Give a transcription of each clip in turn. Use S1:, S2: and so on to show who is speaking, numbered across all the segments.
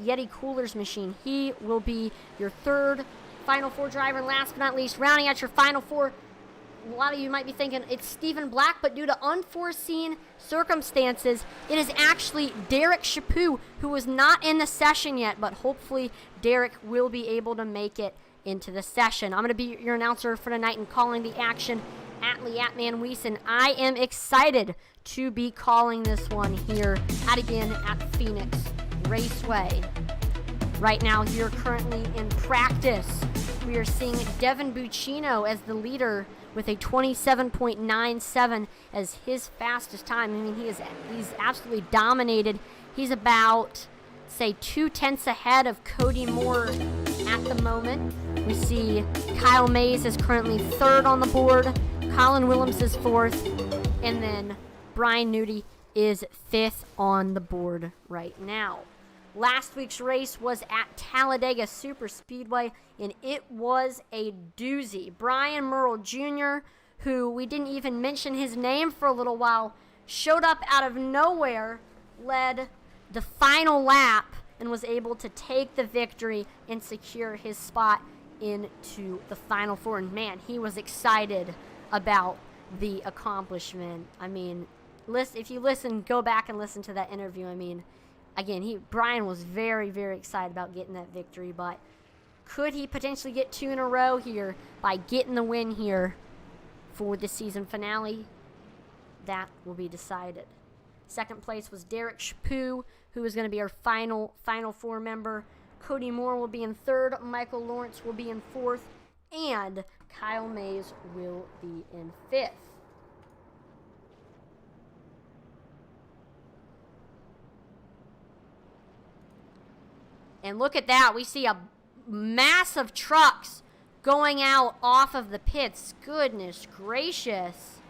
S1: Yeti Coolers machine. He will be your third Final Four driver. And last but not least, rounding out your Final Four, a lot of you might be thinking it's Stephen Black, but due to unforeseen circumstances, it is actually Derek Shapoo, who was not in the session yet, but hopefully Derek will be able to make it into the session. I'm going to be your announcer for tonight and calling the action at Atman Wiesen. I am excited to be calling this one here at Phoenix Raceway. Right now, here currently in practice, we are seeing Devin Buccino as the leader with a 27.97 as his fastest time. I mean, he's absolutely dominated. He's about, say, 2/10 ahead of Cody Moore at the moment. We see Kyle Mays is currently third on the board. Colin Willems is fourth. And then Brian Nudie is fifth on the board right now. Last week's race was at Talladega Superspeedway, and it was a doozy. Brian Merle Jr., who we didn't even mention his name for a little while, showed up out of nowhere, led the final lap, and was able to take the victory and secure his spot into the Final Four. And man, he was excited about the accomplishment. I mean, if you listen, go back and listen to that interview. I mean, again, Brian was very, very excited about getting that victory, but could he potentially get two in a row here by getting the win here for the season finale? That will be decided. Second place was Derek Shapoo, who is going to be our Final Four member. Cody Moore will be in third. Michael Lawrence will be in fourth. And Kyle Mays will be in fifth. And look at that. We see a mass of trucks going out off of the pits. Goodness gracious.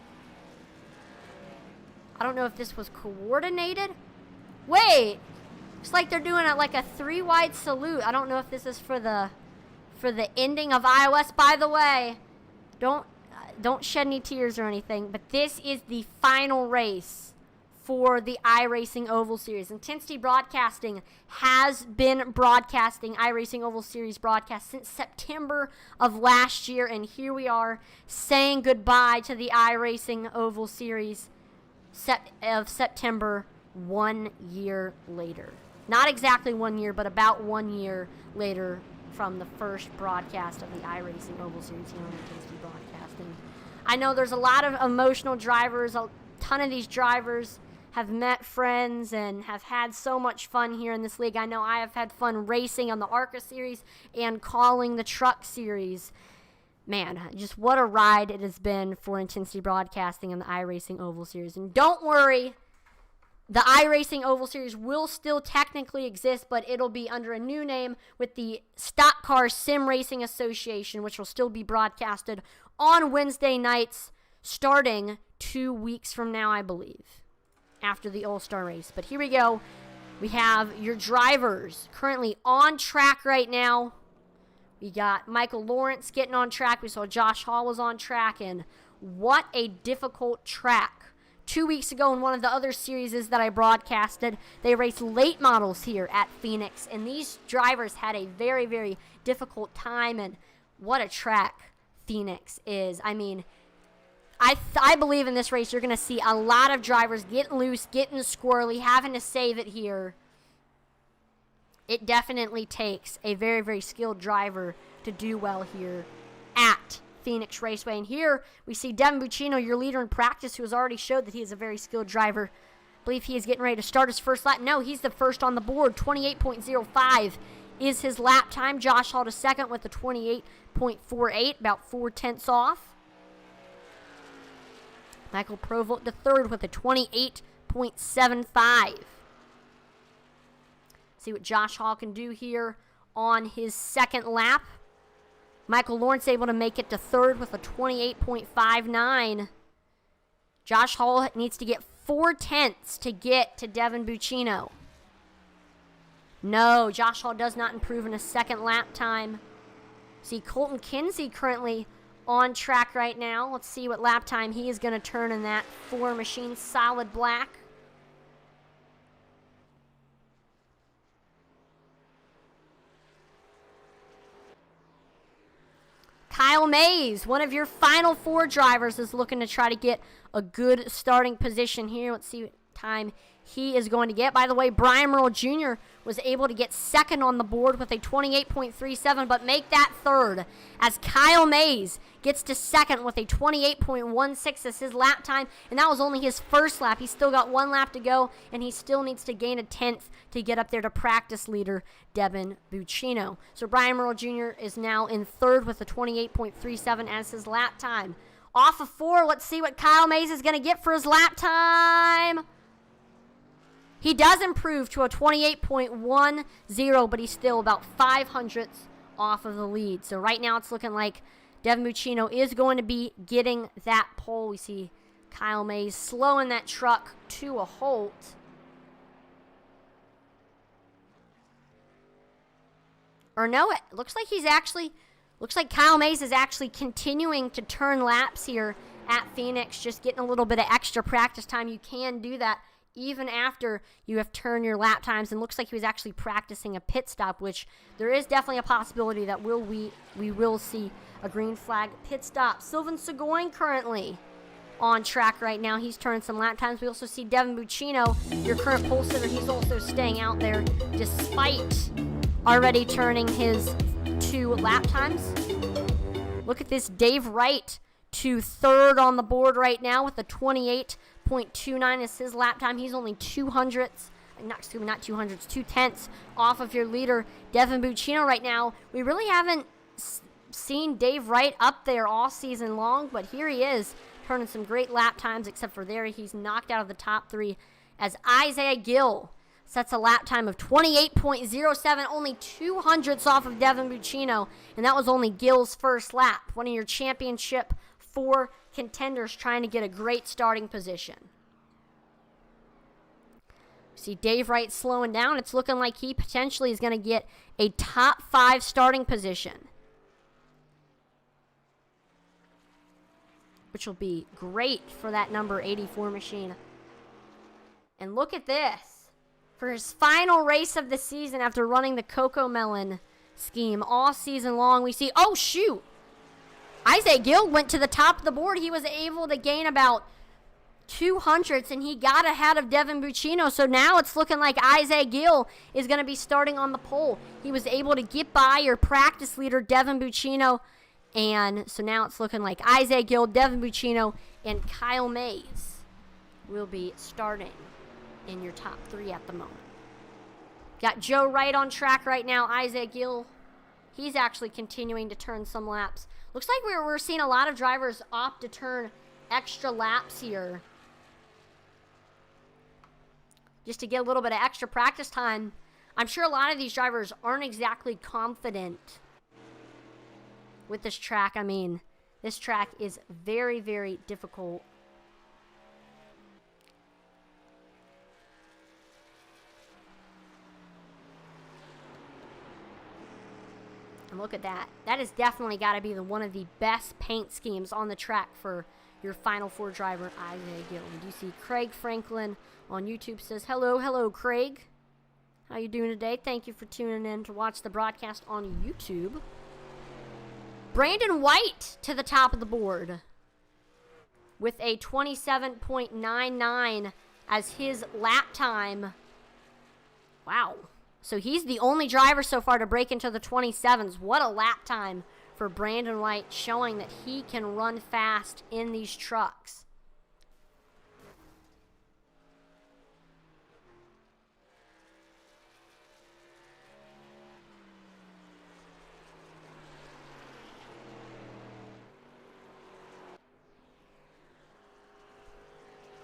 S1: I don't know if this was coordinated. Wait. Looks like they're doing like a 3-wide salute. I don't know if this is for the ending of iOS. By the way, don't shed any tears or anything, but this is the final race for the iRacing Oval Series. Intensity Broadcasting has been broadcasting iRacing Oval Series broadcast since September of last year, and here we are saying goodbye to the iRacing Oval Series of September 1 year later. Not exactly 1 year, but about 1 year later from the first broadcast of the iRacing Oval Series here on Intensity Broadcasting. I know there's a lot of emotional drivers. A ton of these drivers have met friends and have had so much fun here in this league. I know I have had fun racing on the ARCA Series and calling the Truck Series. Man, just what a ride it has been for Intensity Broadcasting and the iRacing Oval Series. And don't worry, the iRacing Oval Series will still technically exist, but it'll be under a new name with the Stock Car Sim Racing Association, which will still be broadcasted on Wednesday nights starting 2 weeks from now, I believe, after the All-Star race. But here we go. We have your drivers currently on track right now. We got Michael Lawrence getting on track. We saw Josh Hall was on track, and what a difficult track. 2 weeks ago in one of the other series that I broadcasted, they raced late models here at Phoenix, and these drivers had a very, very difficult time, and what a track Phoenix is. I mean, I believe in this race you're going to see a lot of drivers getting loose, getting squirrely, having to save it here. It definitely takes a very, very skilled driver to do well here at Phoenix Raceway. And here we see Devin Buccino, your leader in practice, who has already showed that he is a very skilled driver. I believe he is getting ready to start his first lap. No, he's the first on the board. 28.05 is his lap time. Josh Hall to second with a 28.48, about 4/10 off. Michael Provolt to third with a 28.75. See what Josh Hall can do here on his second lap. Michael Lawrence able to make it to third with a 28.59. Josh Hall needs to get 4/10 to get to Devin Buccino. No, Josh Hall does not improve in a second lap time. See Colton Kinsey currently on track right now. Let's see what lap time he is going to turn in that 4 machine solid black. Kyle Mays, one of your final 4 drivers, is looking to try to get a good starting position here. Let's see what time he is going to get. By the way, Brian Merle Jr. was able to get second on the board with a 28.37, but make that third as Kyle Mays gets to second with a 28.16 as his lap time, and that was only his first lap. He's still got 1 lap to go, and he still needs to gain a 10th to get up there to practice leader Devin Buccino. So Brian Merle Jr. is now in third with a 28.37 as his lap time. Off of 4, let's see what Kyle Mays is going to get for his lap time. He does improve to a 28.10, but he's still about 0.05 off of the lead. So right now it's looking like Devin Buccino is going to be getting that pole. We see Kyle Mays slowing that truck to a halt. Or no, it looks like Kyle Mays is actually continuing to turn laps here at Phoenix, just getting a little bit of extra practice time. You can do that even after you have turned your lap times, and looks like he was actually practicing a pit stop, which there is definitely a possibility that we will see a green flag pit stop. Sylvain Seguin currently on track right now. He's turning some lap times. We also see Devin Buccino, your current pole sitter. He's also staying out there despite already turning his 2 lap times. Look at this, Dave Wright to third on the board right now with a 28.29 is his lap time. He's only 2 tenths off of your leader, Devin Buccino right now. We really haven't seen Dave Wright up there all season long, but here he is turning some great lap times, except for there he's knocked out of the top 3 as Isaiah Gill sets a lap time of 28.07, only 0.02 off of Devin Buccino, and that was only Gill's first lap. One of your championship 4 contenders trying to get a great starting position. See Dave Wright slowing down. It's looking like he potentially is going to get a top 5 starting position, which will be great for that number 84 machine. And look at this. For his final race of the season after running the Coco Melon scheme all season long, we see, oh shoot, Isaiah Gill went to the top of the board. He was able to gain about 200ths, and he got ahead of Devin Buccino. So now it's looking like Isaiah Gill is going to be starting on the pole. He was able to get by your practice leader, Devin Buccino. And so now it's looking like Isaiah Gill, Devin Buccino, and Kyle Mays will be starting in your top 3 at the moment. Got Joe Wright on track right now. Isaiah Gill, he's actually continuing to turn some laps. Looks like we're seeing a lot of drivers opt to turn extra laps here, just to get a little bit of extra practice time. I'm sure a lot of these drivers aren't exactly confident with this track. I mean, this track is very, very difficult. And look at that. That has definitely got to be one of the best paint schemes on the track for your Final 4 driver, Isaiah Gill. And you see Craig Franklin on YouTube says, hello, Craig. How you doing today? Thank you for tuning in to watch the broadcast on YouTube. Brandon White to the top of the board with a 27.99 as his lap time. Wow. So he's the only driver so far to break into the 27s. What a lap time for Brandon White, showing that he can run fast in these trucks.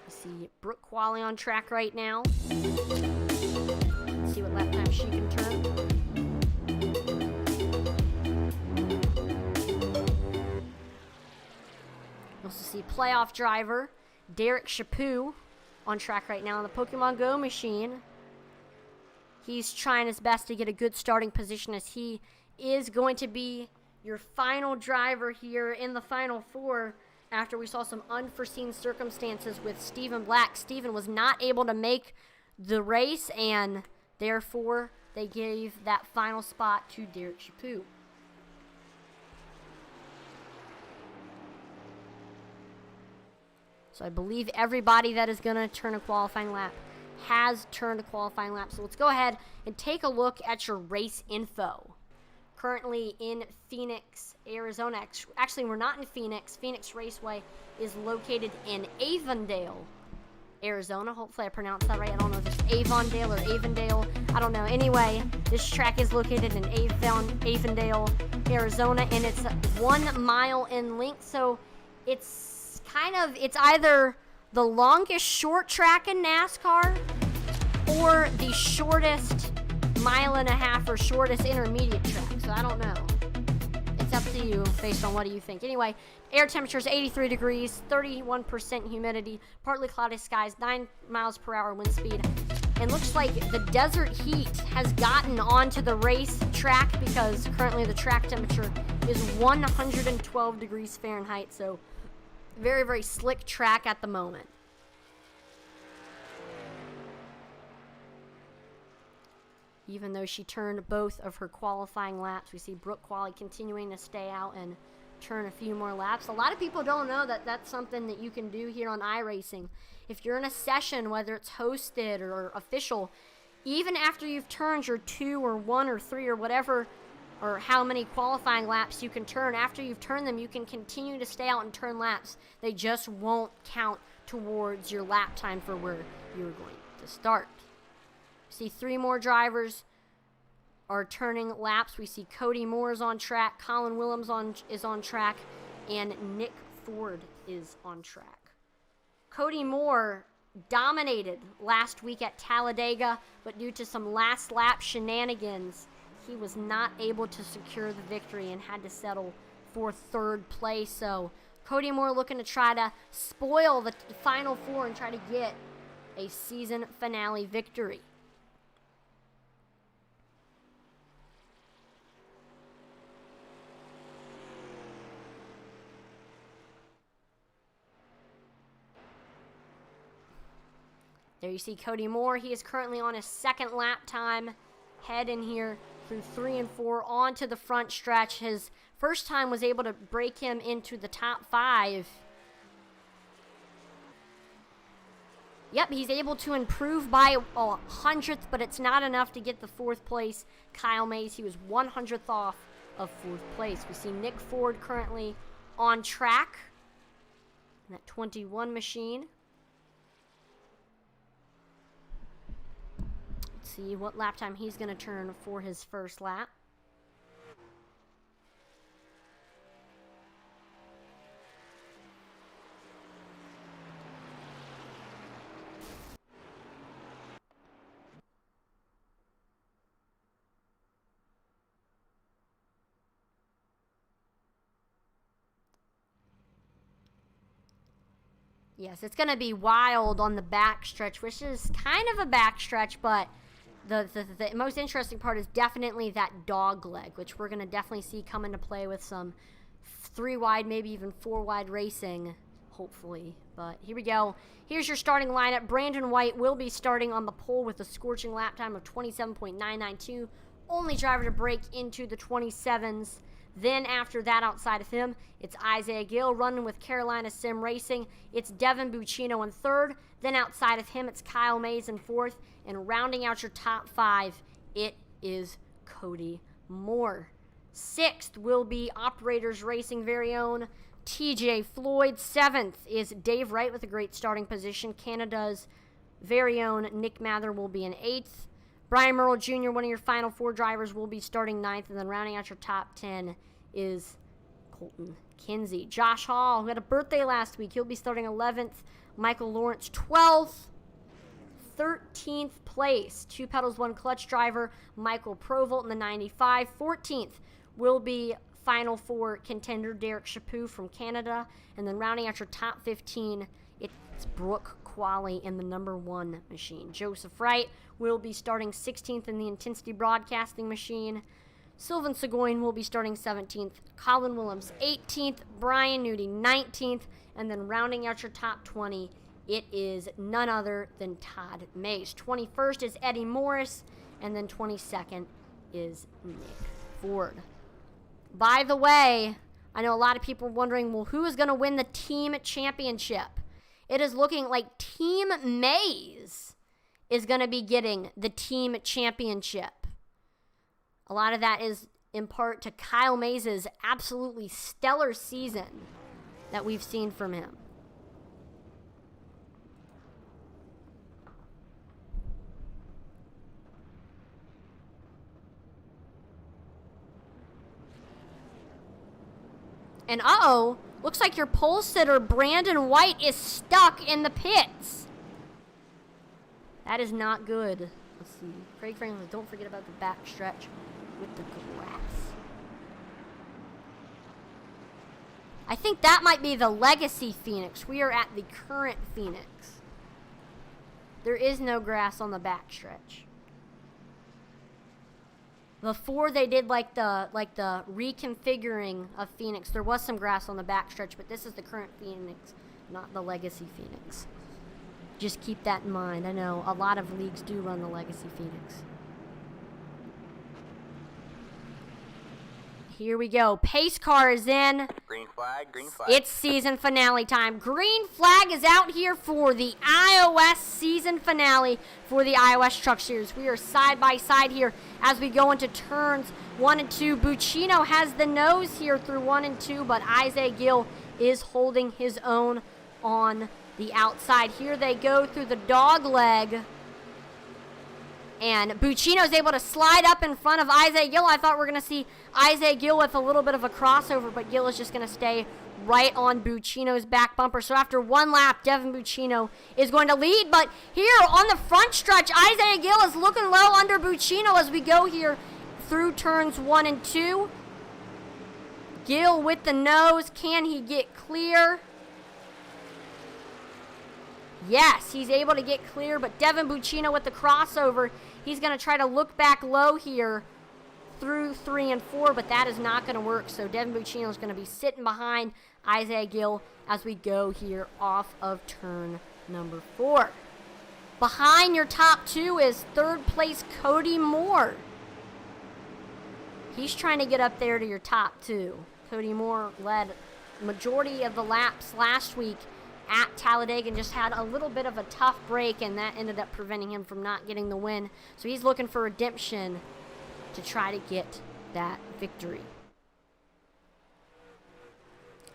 S1: I see Brooke Qualley on track right now. See what lap time she can turn. You also see playoff driver Derek Shapoo on track right now on the Pokemon Go machine. He's trying his best to get a good starting position, as he is going to be your final driver here in the Final 4 after we saw some unforeseen circumstances with Stephen Black. Stephen was not able to make the race, and therefore, they gave that final spot to Derek Shapoo. So I believe everybody that is going to turn a qualifying lap has turned a qualifying lap. So let's go ahead and take a look at your race info. Currently in Phoenix, Arizona. Actually, we're not in Phoenix. Phoenix Raceway is located in Avondale, Arizona. Hopefully I pronounced that right. I don't know if it's Avondale or Avondale. I don't know. Anyway, this track is located in Avondale, Arizona, and it's 1 mile in length. So it's either the longest short track in NASCAR or the shortest 1.5 miles or shortest intermediate track. So I don't know. It's up to you based on what do you think. Anyway, air temperature is 83 degrees, 31% humidity, partly cloudy skies, 9 miles per hour wind speed. And looks like the desert heat has gotten onto the race track because currently the track temperature is 112 degrees Fahrenheit. So very, very slick track at the moment. Even though she turned both of her qualifying laps, we see Brooke Qualley continuing to stay out and turn a few more laps. A lot of people don't know that that's something that you can do here on iRacing. If you're in a session, whether it's hosted or official, even after you've turned your 2 or 1 or 3 or whatever, or how many qualifying laps you can turn, after you've turned them, you can continue to stay out and turn laps. They just won't count towards your lap time for where you're going to start. See 3 more drivers are turning laps. We see Cody Moore is on track, Colin Williams is on track, and Nick Ford is on track. Cody Moore dominated last week at Talladega, but due to some last lap shenanigans, he was not able to secure the victory and had to settle for 3rd place. So Cody Moore looking to try to spoil the Final 4 and try to get a season finale victory. There you see Cody Moore. He is currently on his 2nd lap time. Heading here through 3 and 4 onto the front stretch. His first time was able to break him into the top 5. Yep, he's able to improve by a 100th, but it's not enough to get the 4th place. Kyle Mays, he was 100th off of 4th place. We see Nick Ford currently on track in that 21 machine. See what lap time he's going to turn for his first lap. Yes, it's going to be wild on the backstretch, which is kind of a backstretch, but the most interesting part is definitely that dog leg, which we're going to definitely see come into play with some 3-wide, maybe even 4-wide racing, hopefully. But here we go. Here's your starting lineup. Brandon White will be starting on the pole with a scorching lap time of 27.992. Only driver to break into the 27s. Then after that, outside of him, it's Isaiah Gill running with Carolina Sim Racing. It's Devin Buccino in 3rd. Then outside of him, it's Kyle Mays in 4th. And rounding out your top 5, it is Cody Moore. 6th will be Operators Racing very own TJ Floyd. 7th is Dave Wright with a great starting position. Canada's very own Nick Mather will be in 8th. Brian Merle Jr., one of your final 4 drivers, will be starting 9th. And then rounding out your top 10 is Colton Kinsey. Josh Hall, who had a birthday last week, he'll be starting 11th. Michael Lawrence, 12th. 13th place, 2 pedals, 1 clutch driver, Michael Provolt in the 95. 14th will be Final 4 contender Derek Shapoo from Canada. And then rounding out your top 15, it's Brooke Qualley in the number 1 machine. Joseph Wright will be starting 16th in the Intensity Broadcasting machine. Sylvan Seguin will be starting 17th. Colin Williams 18th. Brian Nudie 19th. And then rounding out your top 20, it is none other than Todd Mays. 21st is Eddie Morris, and then 22nd is Nick Ford. By the way, I know a lot of people are wondering, well, who is going to win the team championship? it is looking like Team Maze is going to be getting the team championship. A lot of that is in part to Kyle Maze's absolutely stellar season that we've seen from him. And uh-oh, looks like your pole sitter, Brandon White, is stuck in the pits. That is not good. Let's see. Craig Franklin, don't forget about the back stretch with the grass. I think that might be the Legacy Phoenix. We are at the current Phoenix. There is no grass on the back stretch. Before they did like the reconfiguring of Phoenix, there was some grass on the backstretch, but this is the current Phoenix, not the Legacy Phoenix. Just keep that in mind. I know a lot of leagues do run the Legacy Phoenix. Here we go. Pace car is in.
S2: Green flag, green flag.
S1: It's season finale time. Green flag is out here for the iOS season finale for the iOS Truck Series. We are side by side here as we go into turns 1 and 2. Buccino has the nose here through 1 and 2, but Isaiah Gill is holding his own on the outside. Here they go through the dog leg. And Buccino's able to slide up in front of Isaiah Gill. I thought we were going to see Isaiah Gill with a little bit of a crossover, but Gill is just going to stay right on Buccino's back bumper. So after one lap, Devin Buccino is going to lead. But here on the front stretch, Isaiah Gill is looking low under Buccino as we go here through turns 1 and 2. Gill with the nose. Can he get clear? Yes, he's able to get clear, but Devin Buccino with the crossover. He's going to try to look back low here through 3 and 4, but that is not going to work. So Devin Buccino is going to be sitting behind Isaiah Gill as we go here off of turn number 4. Behind your top 2 is third place Cody Moore. He's trying to get up there to your top 2. Cody Moore led majority of the laps last week at Talladega and just had a little bit of a tough break, and that ended up preventing him from not getting the win. So he's looking for redemption to try to get that victory.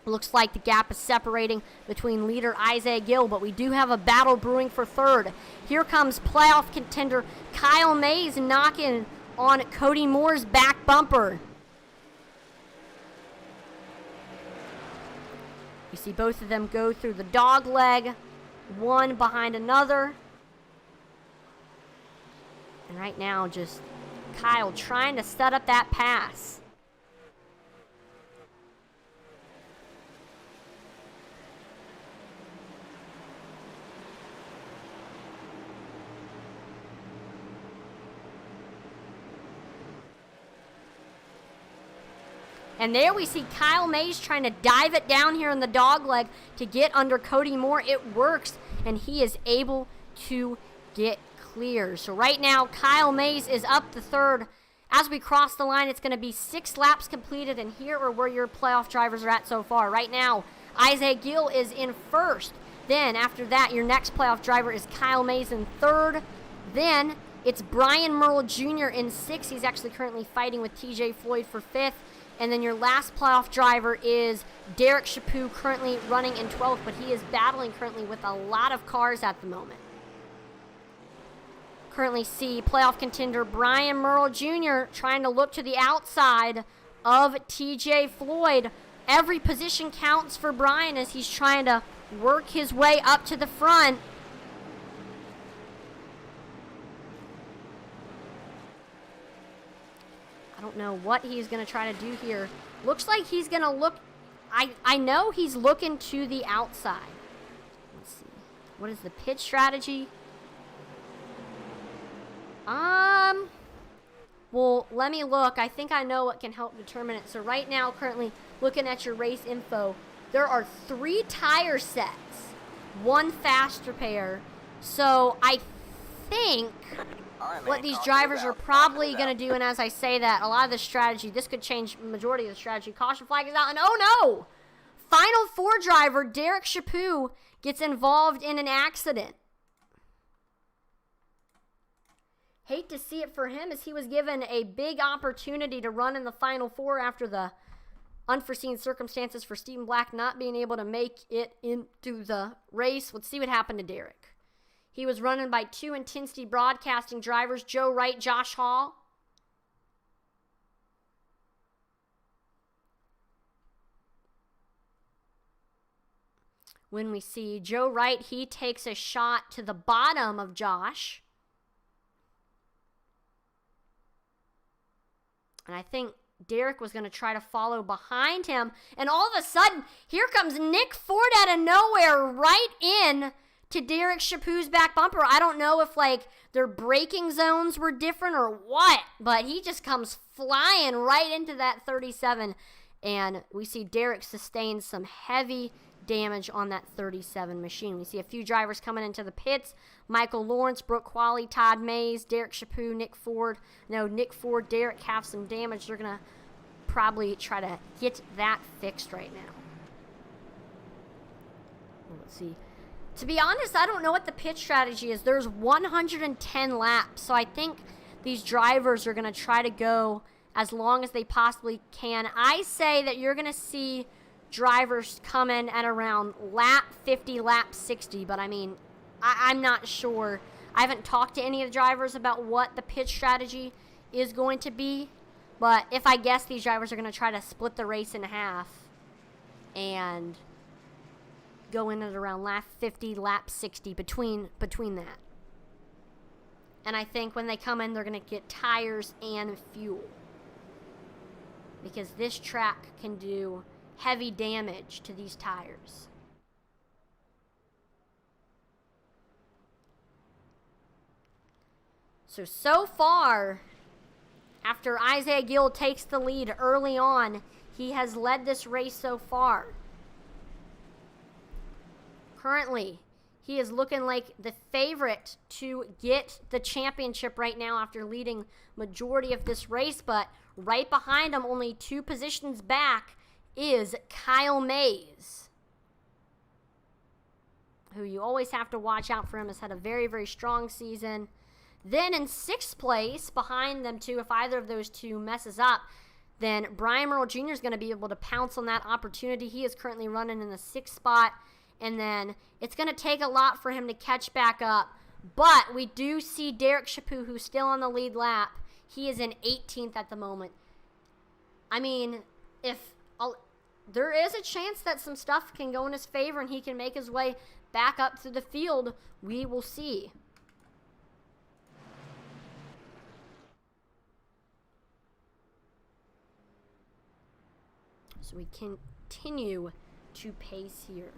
S1: Looks like the gap is separating between leader Isaiah Gill, but we do have a battle brewing for third. Here comes playoff contender Kyle Maze knocking on Cody Moore's back bumper. You see both of them go through the dog leg, one behind another. And right now, just Kyle trying to set up that pass. And there we see Kyle Maze trying to dive it down here in the dog leg to get under Cody Moore. It works, and he is able to get clear. So right now, Kyle Maze is up the third. As we cross the line, it's going to be 6 laps completed, and here are where your playoff drivers are at so far. Right now, Isaiah Gill is in first. Then, after that, your next playoff driver is Kyle Maze in third. Then, it's Brian Merle Jr. in 6th. He's actually currently fighting with TJ Floyd for 5th. And then your last playoff driver is Derek Shapoo, currently running in 12th, but he is battling currently with a lot of cars at the moment. Currently see playoff contender Brian Merle Jr. trying to look to the outside of TJ Floyd. Every position counts for Brian as he's trying to work his way up to the front. I don't know what he's going to try to do here. Looks like he's going to look... I know he's looking to the outside. Let's see. What is the pit strategy? Well, let me look. I think I know what can help determine it. So right now, currently looking at your race info, there are 3 tire sets, 1 fast repair. So I think what these drivers are probably going to do, and as I say that, a lot of the strategy, this could change majority of the strategy. Caution flag is out, and oh no! Final 4 driver, Derek Shapoo, gets involved in an accident. Hate to see it for him, as he was given a big opportunity to run in the Final Four after the unforeseen circumstances for Stephen Black not being able to make it into the race. Let's see what happened to Derek. He was running by 2 Intensity Broadcasting drivers, Joe Wright, Josh Hall. When we see Joe Wright, he takes a shot to the bottom of Josh. And I think Derek was going to try to follow behind him. And all of a sudden, here comes Nick Ford out of nowhere right in to Derek Shapoo's back bumper. I don't know if, like, their braking zones were different or what, but he just comes flying right into that 37. And we see Derek sustain some heavy damage on that 37 machine. We see a few drivers coming into the pits. Michael Lawrence, Brooke Qualley, Todd Mays, Derek Shapoo, Nick Ford. No, Nick Ford, Derek have some damage. They're going to probably try to get that fixed right now. Let's see. To be honest, I don't know what the pit strategy is. There's 110 laps, so I think these drivers are going to try to go as long as they possibly can. I say that you're going to see drivers come in at around lap 50, lap 60, but I mean, I'm not sure. I haven't talked to any of the drivers about what the pit strategy is going to be, but if I guess, these drivers are going to try to split the race in half and go in at around lap 50, lap 60, between that. And I think when they come in, they're going to get tires and fuel, because this track can do heavy damage to these tires. So far, after Isaiah Gill takes the lead early on, he has led this race so far. Currently, he is looking like the favorite to get the championship right now after leading majority of this race, but right behind him, only 2 positions back, is Kyle Mays, who you always have to watch out for him. Has had a very, very strong season. Then in 6th place, behind them two, if either of those two messes up, then Brian Merle Jr. is going to be able to pounce on that opportunity. He is currently running in the 6th spot, and then it's going to take a lot for him to catch back up. But we do see Derek Shapoo, who's still on the lead lap. He is in 18th at the moment. I mean, there is a chance that some stuff can go in his favor and he can make his way back up through the field. We will see. So we continue to pace here.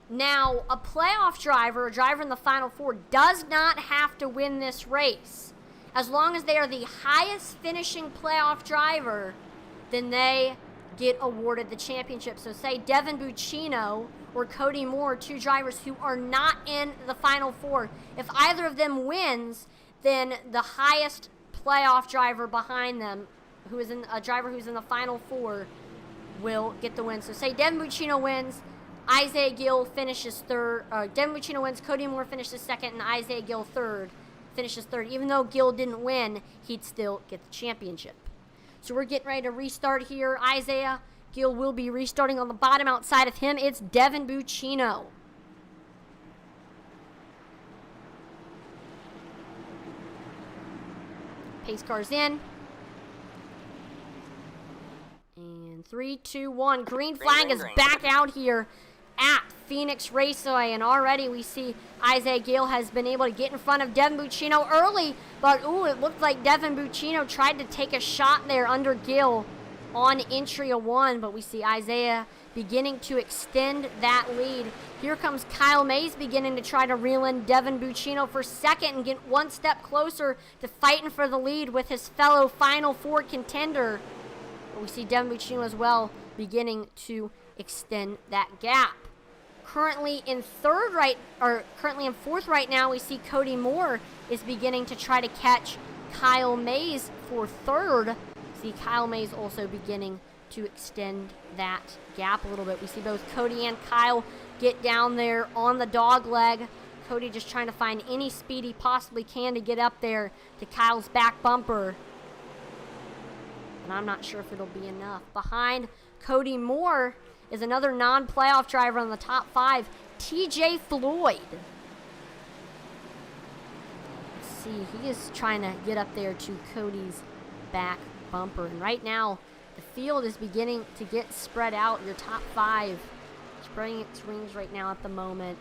S1: Now, a playoff driver, a driver in the Final Four, does not have to win this race. As long as they are the highest finishing playoff driver, then they get awarded the championship. So say Devin Buccino or Cody Moore, 2 drivers who are not in the Final Four. If either of them wins, then the highest playoff driver behind them, a driver who's in the Final Four, will get the win. So say Devin Buccino wins, Isaiah Gill finishes 3rd. Devin Buccino wins, Cody Moore finishes 2nd, and Isaiah Gill finishes 3rd. Even though Gill didn't win, he'd still get the championship. So we're getting ready to restart here. Isaiah Gill will be restarting on the bottom. Outside of him, it's Devin Buccino. Pace car's in. And 3, 2, 1. Green flag is back out here at Phoenix Raceway, and already we see Isaiah Gill has been able to get in front of Devin Buccino early, but it looked like Devin Buccino tried to take a shot there under Gill on entry of 1, but we see Isaiah beginning to extend that lead. Here comes Kyle Mays beginning to try to reel in Devin Buccino for 2nd and get 1 step closer to fighting for the lead with his fellow Final Four contender. But we see Devin Buccino as well beginning to extend that gap. Currently in 4th right now, we see Cody Moore is beginning to try to catch Kyle Mays for 3rd. See Kyle Mays also beginning to extend that gap a little bit. We see both Cody and Kyle get down there on the dog leg. Cody just trying to find any speed he possibly can to get up there to Kyle's back bumper. And I'm not sure if it'll be enough. Behind Cody Moore is another non-playoff driver on the top 5, TJ Floyd. Let's see, he is trying to get up there to Cody's back bumper. And right now, the field is beginning to get spread out. Your top 5 spreading its wings right now at the moment.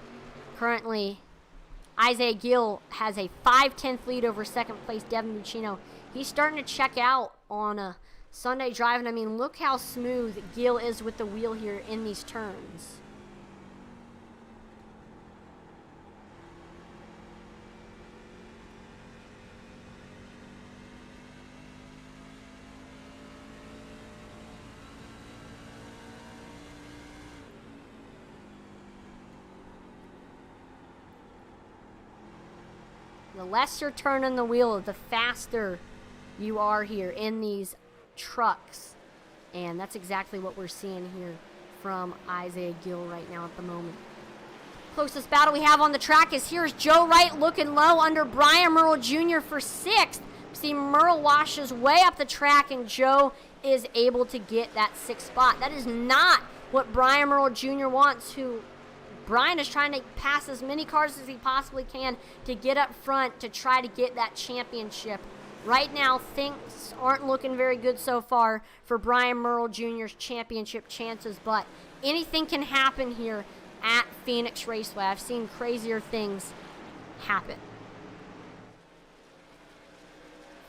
S1: Currently, Isaiah Gill has a 5/10 lead over second place Devin Buccino. He's starting to check out on a Sunday driving. I mean, look how smooth Gill is with the wheel here in these turns. The less you're turning the wheel, the faster you are here in these trucks. And that's exactly what we're seeing here from Isaiah Gill right now at the moment. Closest battle we have on the track is here's Joe Wright looking low under Brian Merle Jr. for 6th. See Merle washes way up the track and Joe is able to get that 6th spot. That is not what Brian Merle Jr. wants, who Brian is trying to pass as many cars as he possibly can to get up front to try to get that championship. Right now, things aren't looking very good so far for Brian Merle Jr.'s championship chances, but anything can happen here at Phoenix Raceway. I've seen crazier things happen.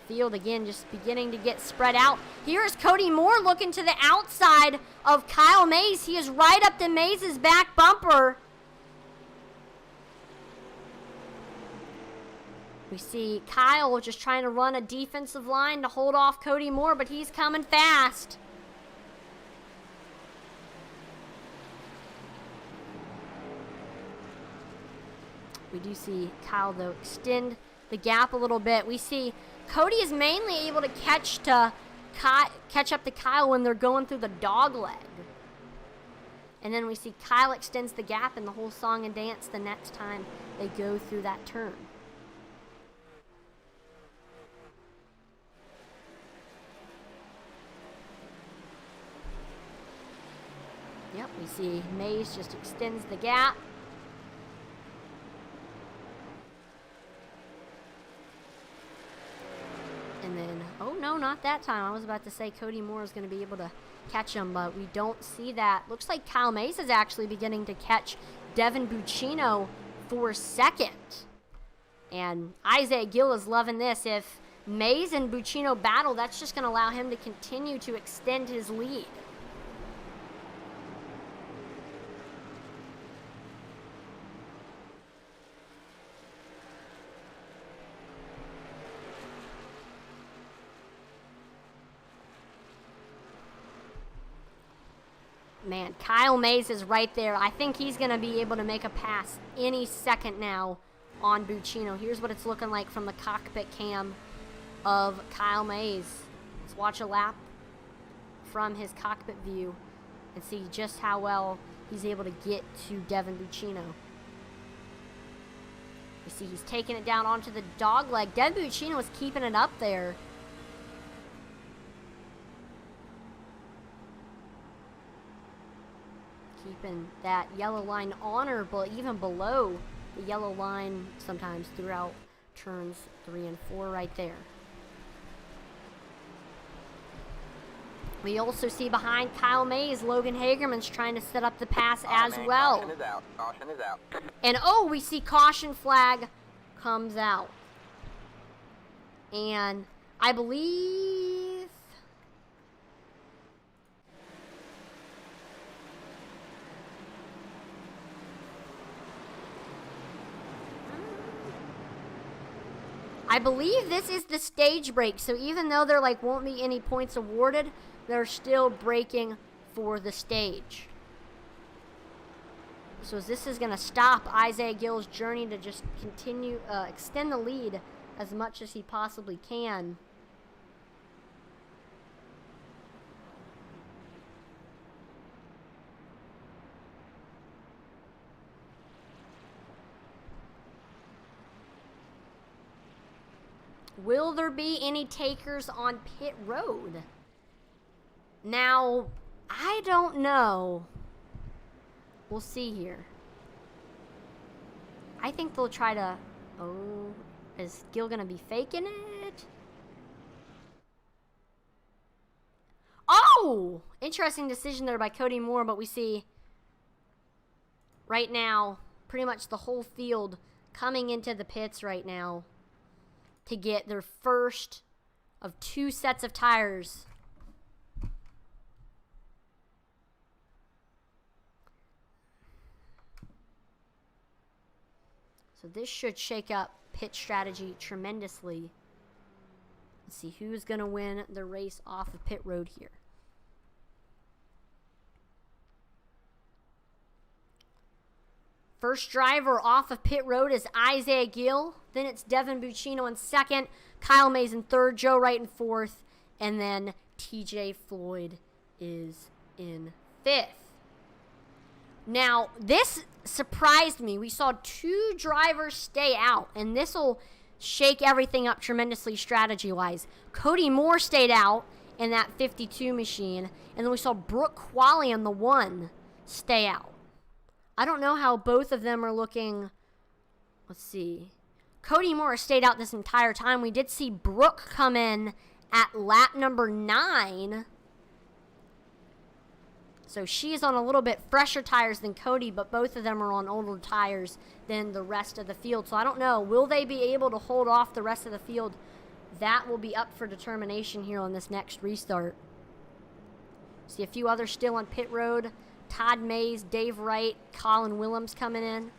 S1: Field again just beginning to get spread out. Here's Cody Moore looking to the outside of Kyle Mays. He is right up to Mays' back bumper. We see Kyle just trying to run a defensive line to hold off Cody Moore, but he's coming fast. We do see Kyle, though, extend the gap a little bit. We see Cody is mainly able to catch up to Kyle when they're going through the dog leg. And then we see Kyle extends the gap in the whole song and dance the next time they go through that turn. Yep, we see Mays just extends the gap. And then, oh no, not that time. I was about to say Cody Moore is going to be able to catch him, but we don't see that. Looks like Kyle Mays is actually beginning to catch Devin Buccino for 2nd. And Isaiah Gill is loving this. If Mays and Buccino battle, that's just going to allow him to continue to extend his lead. Man, Kyle Mays is right there. I think he's going to be able to make a pass any second now on Buccino. Here's what it's looking like from the cockpit cam of Kyle Mays. Let's watch a lap from his cockpit view and see just how well he's able to get to Devin Buccino. You see he's taking it down onto the dog leg. Devin Buccino is keeping it up there. Keeping that yellow line on or even below the yellow line sometimes throughout turns 3 and 4 right there. We also see behind Kyle Mays, Logan Hagerman's trying to set up the pass as well.
S2: Caution is out. Caution is out.
S1: And oh, we see caution flag comes out. And I believe this is the stage break, so even though there won't be any points awarded, they're still breaking for the stage. So this is going to stop Isaiah Gill's journey to just continue, extend the lead as much as he possibly can. Will there be any takers on pit road? Now, I don't know. We'll see here. I think they'll try to... Oh, is Gill going to be faking it? Oh! Interesting decision there by Cody Moore, but we see right now pretty much the whole field coming into the pits right now to get their first of 2 sets of tires. So this should shake up pit strategy tremendously. Let's see who's going to win the race off of pit road here. First driver off of pit road is Isaiah Gill. Then it's Devin Buccino in second. Kyle Mays in third. Joe Wright in fourth. And then TJ Floyd is in fifth. Now, this surprised me. We saw 2 drivers stay out. And this will shake everything up tremendously strategy-wise. Cody Moore stayed out in that 52 machine. And then we saw Brooke Qualley on the 1 stay out. I don't know how both of them are looking. Let's see. Cody Moore stayed out this entire time. We did see Brooke come in at lap number 9. So she's on a little bit fresher tires than Cody, but both of them are on older tires than the rest of the field. So I don't know. Will they be able to hold off the rest of the field? That will be up for determination here on this next restart. See a few others still on pit road. Todd Mays, Dave Wright, Colin Willems coming in.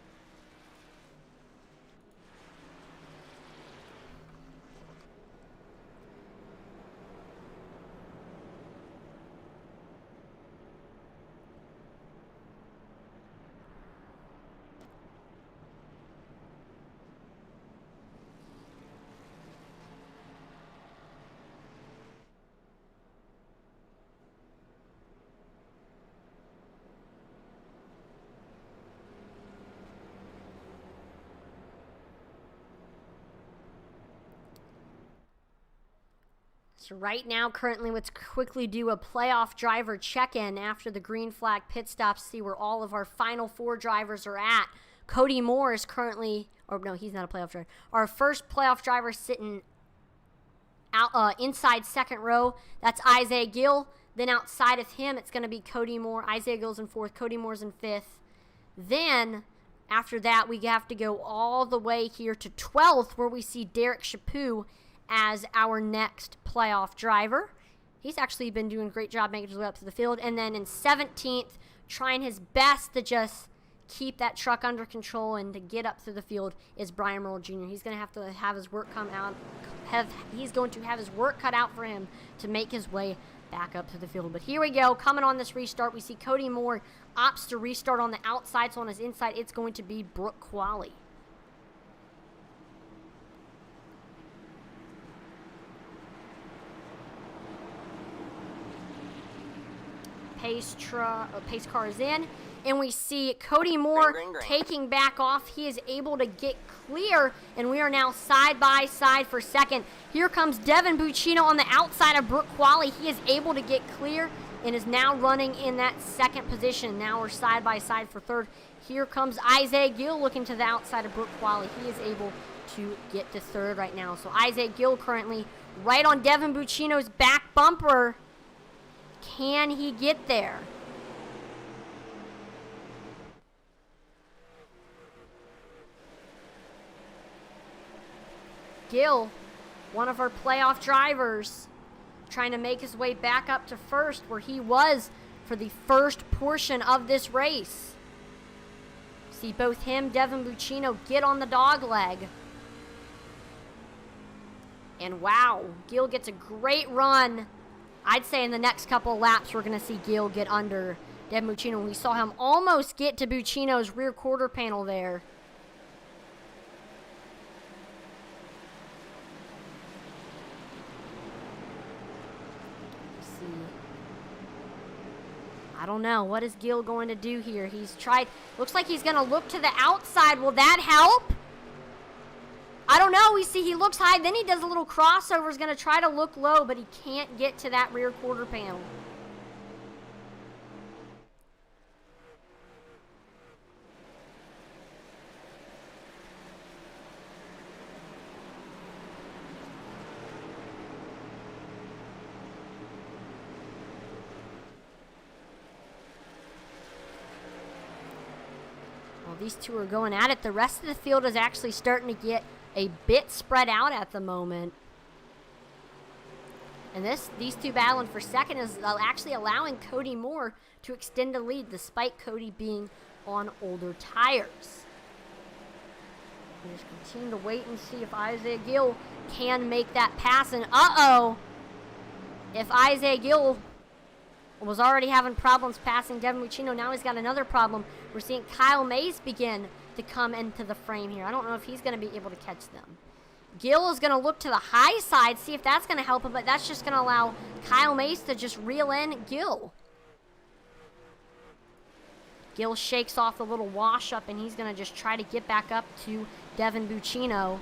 S1: So right now, currently, let's quickly do a playoff driver check-in after the green flag pit stop, see where all of our final 4 drivers are at. Cody Moore is currently, or no, he's not a playoff driver. Our first playoff driver sitting out inside second row. That's Isaiah Gill. Then outside of him, it's going to be Cody Moore. Isaiah Gill's in 4th. Cody Moore's in 5th. Then after that, we have to go all the way here to 12th, where we see Derek Shapoo as our next playoff driver. He's actually been doing a great job making his way up to the field. And then in 17th, trying his best to just keep that truck under control and to get up through the field, is Brian Merle Jr. He's going to have his work come out. He's going to have his work cut out for him to make his way back up to the field. But here we go. Coming on this restart, we see Cody Moore opts to restart on the outside. So on his inside, it's going to be Brooke Qualley. Pace car is in, and we see Cody Moore
S2: Green.
S1: taking back off. He is able to get clear, and we are now side by side for second. Here comes Devin Buccino on the outside of Brooke Qualley. He is able to get clear and is now running in that second position. Now we're side by side for third. Here comes Isaiah Gill looking to the outside of Brooke Qualley. He is able to get to third right now. So Isaiah Gill currently right on Devin Buccino's back bumper. Can he get there? Gill, one of our playoff drivers, trying to make his way back up to first, where he was for the first portion of this race. See both him, Devin Buccino, get on the dog leg. And wow, Gill gets a great run. I'd say in the next couple of laps, we're going to see Gill get under Devin Buccino. We saw him almost get to Buccino's rear quarter panel there. Let's see. I don't know. What is Gill going to do here? He's tried. Looks like he's going to look to the outside. Will that help? I don't know. We see he looks high. Then he does a little crossover. He's going to try to look low, but he can't get to that rear quarter panel. These two are going at it. The rest of the field is actually starting to get a bit spread out at the moment. And these two battling for second is actually allowing Cody Moore to extend the lead despite Cody being on older tires. We just continue to wait and see if Isaiah Gill can make that pass. And uh-oh, if Isaiah Gill was already having problems passing Devin Buccino, now he's got another problem. We're seeing Kyle Mays begin to come into the frame here. I don't know if he's going to be able to catch them. Gill is going to look to the high side, see if that's going to help him, but that's just going to allow Kyle Mays to just reel in Gill. Gill shakes off the little wash up, and he's going to just try to get back up to Devin Buccino.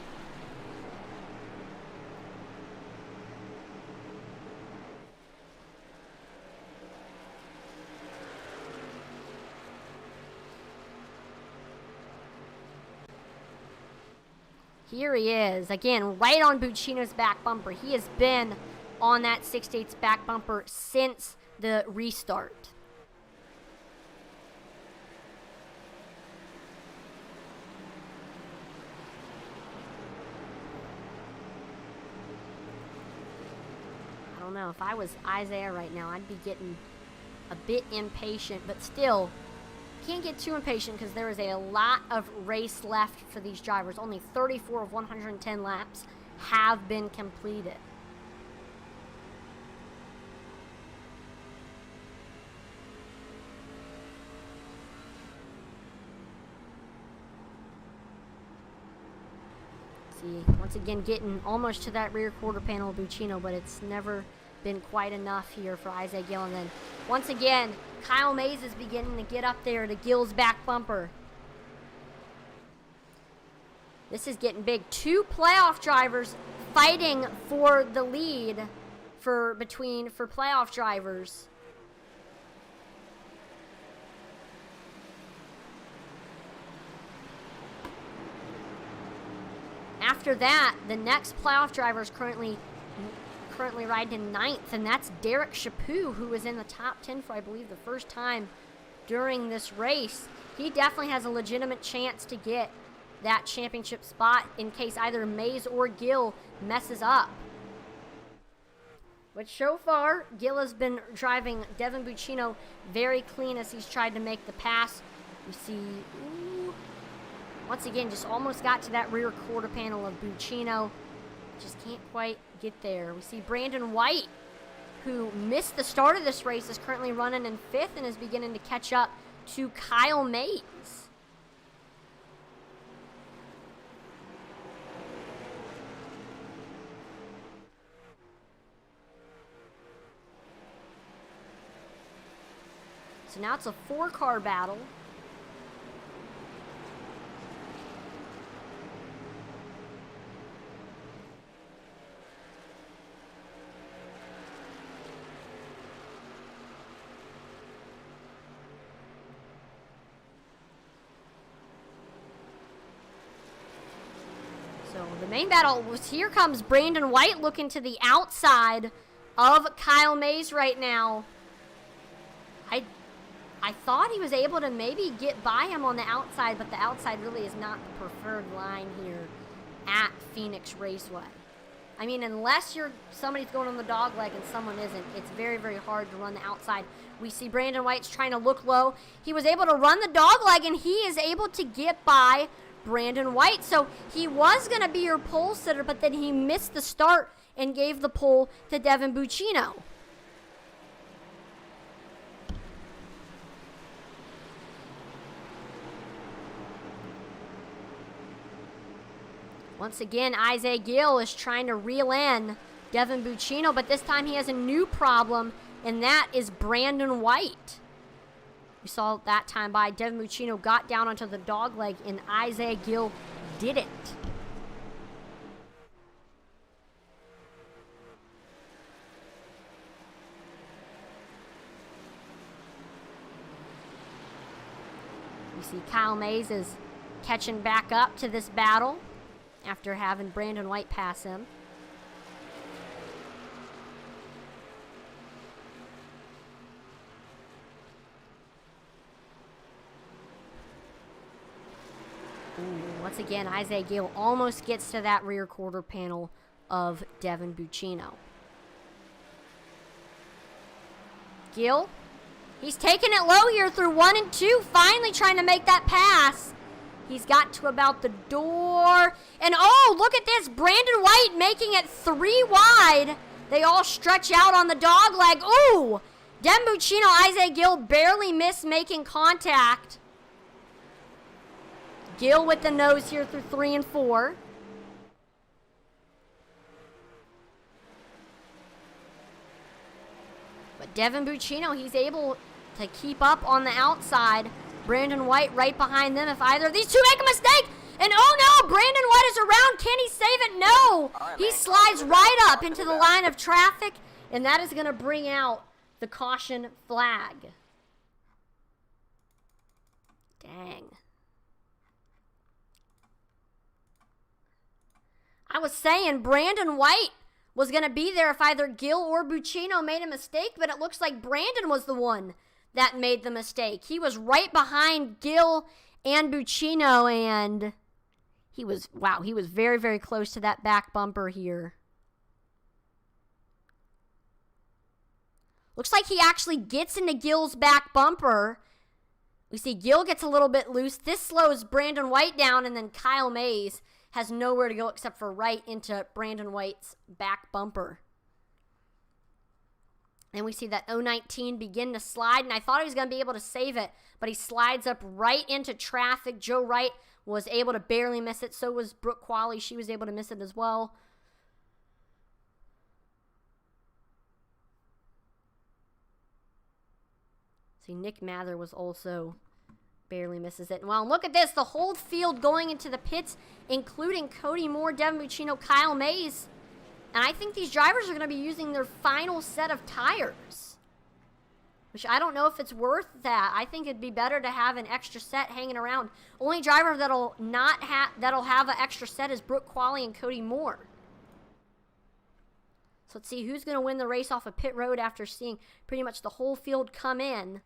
S1: Here he is, again, right on Buccino's back bumper. He has been on that 6/8 back bumper since the restart. I don't know, if I was Isaiah right now, I'd be getting a bit impatient, but still, can't get too impatient because there is a lot of race left for these drivers. Only 34 of 110 laps have been completed. See, once again getting almost to that rear quarter panel of Buccino, but it's never been quite enough here for Isaiah Gill. And then once again, Kyle Mays is beginning to get up there to Gill's back bumper. This is getting big. Two playoff drivers fighting for the lead for playoff drivers. After that, the next playoff driver is currently riding in 9th, and that's Derek Shapoo, who was in the top 10 for, I believe, the first time during this race. He definitely has a legitimate chance to get that championship spot in case either Mays or Gill messes up. But so far, Gill has been driving Devin Buccino very clean as he's tried to make the pass. We see, once again, just almost got to that rear quarter panel of Buccino. Just can't quite get there. We see Brandon White, who missed the start of this race, is currently running in 5th and is beginning to catch up to Kyle Mays. So now it's a 4-car battle. So the main battle was, here comes Brandon White looking to the outside of Kyle Mays right now. I thought he was able to maybe get by him on the outside, but the outside really is not the preferred line here at Phoenix Raceway. I mean, unless somebody's going on the dog leg and someone isn't, it's very, very hard to run the outside. We see Brandon White's trying to look low. He was able to run the dog leg, and he is able to get by Brandon White. So he was going to be your pole sitter, but then he missed the start and gave the pole to Devin Buccino. Once again, Isaiah Gill is trying to reel in Devin Buccino, but this time he has a new problem, and that is Brandon White. We saw that time by Devin Buccino got down onto the dog leg, and Isaiah Gill didn't. see Kyle Mays is catching back up to this battle after having Brandon White pass him. Ooh, once again, Isaiah Gill almost gets to that rear quarter panel of Devin Buccino. Gill, he's taking it low here through 1 and 2, finally trying to make that pass. He's got to about the door. And oh, look at this. Brandon White making it 3 wide. They all stretch out on the dog leg. Ooh, Devin Buccino, Isaiah Gill barely missed making contact. Gill with the nose here through 3 and 4. But Devin Buccino, he's able to keep up on the outside. Brandon White right behind them. If either of these two make a mistake, and oh no, Brandon White is around. Can he save it? No. He slides right up into the line of traffic, and that is going to bring out the caution flag. Dang. I was saying Brandon White was going to be there if either Gill or Buccino made a mistake, but it looks like Brandon was the one that made the mistake. He was right behind Gill and Buccino, and he was very, very close to that back bumper here. Looks like he actually gets into Gill's back bumper. We see Gill gets a little bit loose. This slows Brandon White down, and then Kyle Mays has nowhere to go except for right into Brandon White's back bumper. And we see that 019 begin to slide, and I thought he was going to be able to save it, but he slides up right into traffic. Joe Wright was able to barely miss it. So was Brooke Qualley. She was able to miss it as well. See, Nick Mather was also barely misses it. Well, look at this. The whole field going into the pits, including Cody Moore, Devin Buccino, Kyle Mays. And I think these drivers are going to be using their final set of tires, which I don't know if it's worth that. I think it'd be better to have an extra set hanging around. Only driver that'll have an extra set is Brooke Qualley and Cody Moore. So let's see who's going to win the race off of pit road after seeing pretty much the whole field come in.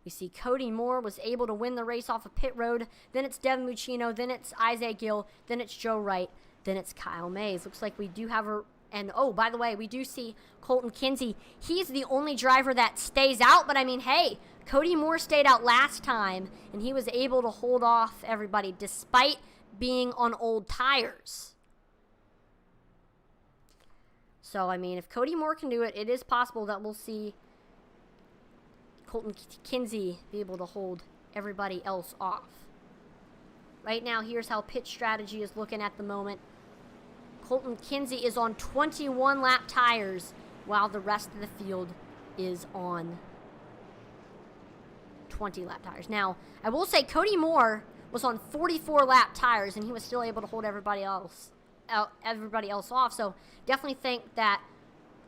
S1: We see Cody Moore was able to win the race off of pit road. Then it's Devin Buccino. Then it's Isaiah Gill. Then it's Joe Wright. Then it's Kyle Mays. Looks like we do have a... And, oh, by the way, we do see Colton Kinsey. He's the only driver that stays out. But, I mean, hey, Cody Moore stayed out last time, and he was able to hold off everybody despite being on old tires. So, I mean, if Cody Moore can do it, it is possible that we'll see Colton Kinsey be able to hold everybody else off. Right now, here's how pit strategy is looking at the moment. Colton Kinsey is on 21 lap tires while the rest of the field is on 20 lap tires. Now, I will say Cody Moore was on 44 lap tires and he was still able to hold everybody else off. So definitely think that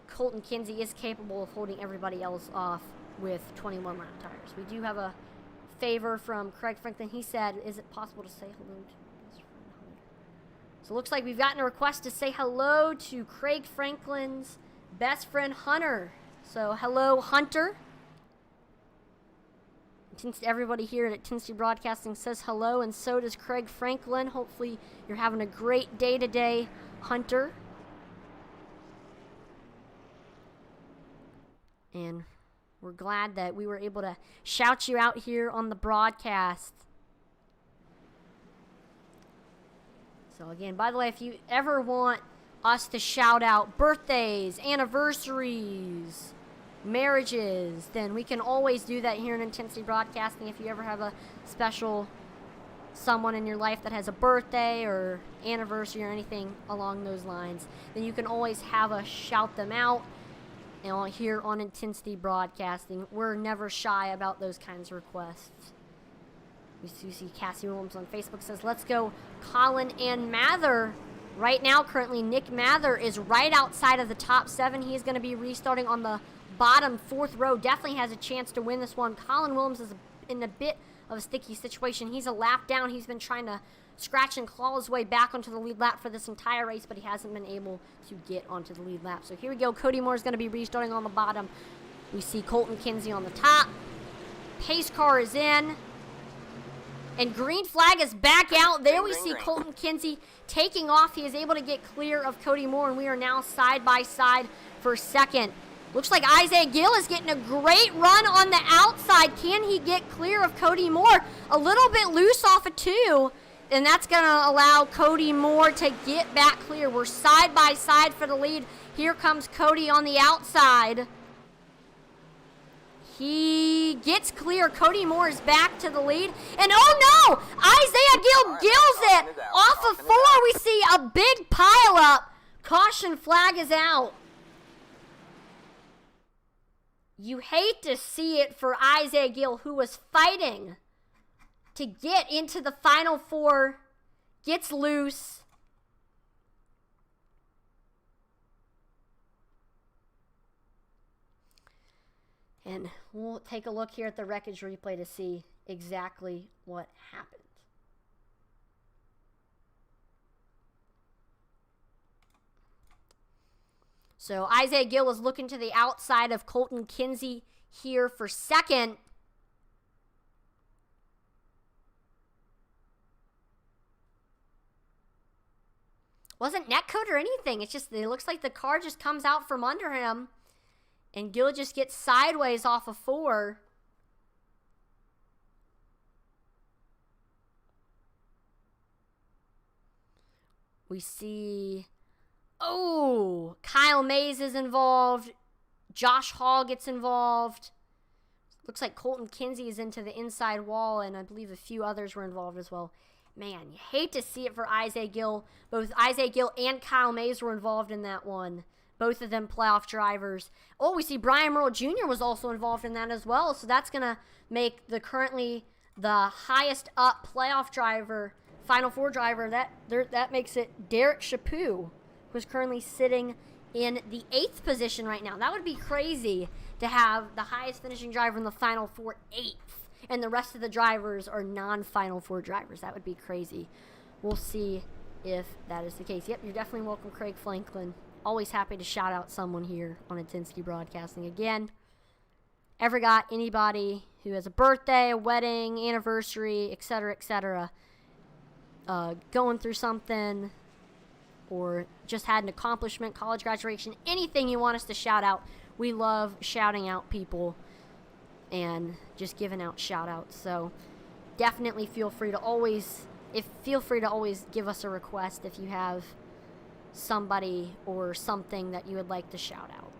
S1: Colton Kinsey is capable of holding everybody else off with 21 lap tires. We do have a favor from Craig Franklin. He said, is it possible to say hello to his friend Hunter? So it looks like we've gotten a request to say hello to Craig Franklin's best friend Hunter. So hello, Hunter. Everybody here at Tennessee Broadcasting says hello, and so does Craig Franklin. Hopefully you're having a great day today, Hunter. And we're glad that we were able to shout you out here on the broadcast. So again, by the way, if you ever want us to shout out birthdays, anniversaries, marriages, then we can always do that here in Intensity Broadcasting. If you ever have a special someone in your life that has a birthday or anniversary or anything along those lines, then you can always have us shout them out. And here on Intensity Broadcasting, we're never shy about those kinds of requests. We see Cassie Williams on Facebook says, let's go Colin and Mather. Right now, currently, Nick Mather is right outside of the top 7. He is going to be restarting on the bottom 4th row. Definitely has a chance to win this one. Colin Williams is in a bit of a sticky situation. He's a lap down. He's been trying to scratch and claw his way back onto the lead lap for this entire race, but he hasn't been able to get onto the lead lap. So here we go. Cody Moore is going to be restarting on the bottom. We see Colton Kinsey on the top. Pace car is in. And green flag is back out. There we see Colton Kinsey taking off. He is able to get clear of Cody Moore, and we are now side by side for second. Looks like Isaiah Gill is getting a great run on the outside. Can he get clear of Cody Moore? A little bit loose off of 2, and that's going to allow Cody Moore to get back clear. We're side by side for the lead. Here comes Cody on the outside. He gets clear. Cody Moore is back to the lead. And oh no! Isaiah Gill gills it! Off of 4, we see a big pile up. Caution flag is out. You hate to see it for Isaiah Gill, who was fighting to get into the final 4. Gets loose. And we'll take a look here at the Wreckage Replay to see exactly what happened. So Isaiah Gill was looking to the outside of Colton Kinsey here for second. Wasn't netcode or anything. It's just, it looks like the car just comes out from under him. And Gill just gets sideways off of 4. We see, oh, Kyle Mays is involved. Josh Hall gets involved. Looks like Colton Kinsey is into the inside wall, and I believe a few others were involved as well. Man, you hate to see it for Isaiah Gill. Both Isaiah Gill and Kyle Mays were involved in that one. Both of them playoff drivers. Oh, we see Brian Merle Jr. was also involved in that as well. So that's going to make currently the highest up playoff driver, Final 4 driver. That makes it Derek Shapoo, who's currently sitting in the 8th position right now. That would be crazy to have the highest finishing driver in the Final 4 8th. And the rest of the drivers are non-Final 4 drivers. That would be crazy. We'll see if that is the case. Yep, you're definitely welcome, Craig Franklin. Always happy to shout out someone here on Intensity Broadcasting. Again, ever got anybody who has a birthday, a wedding, anniversary, etc., going through something, or just had an accomplishment, college graduation, anything you want us to shout out. We love shouting out people and just giving out shout outs. So definitely feel free to always give us a request if you have somebody or something that you would like to shout out.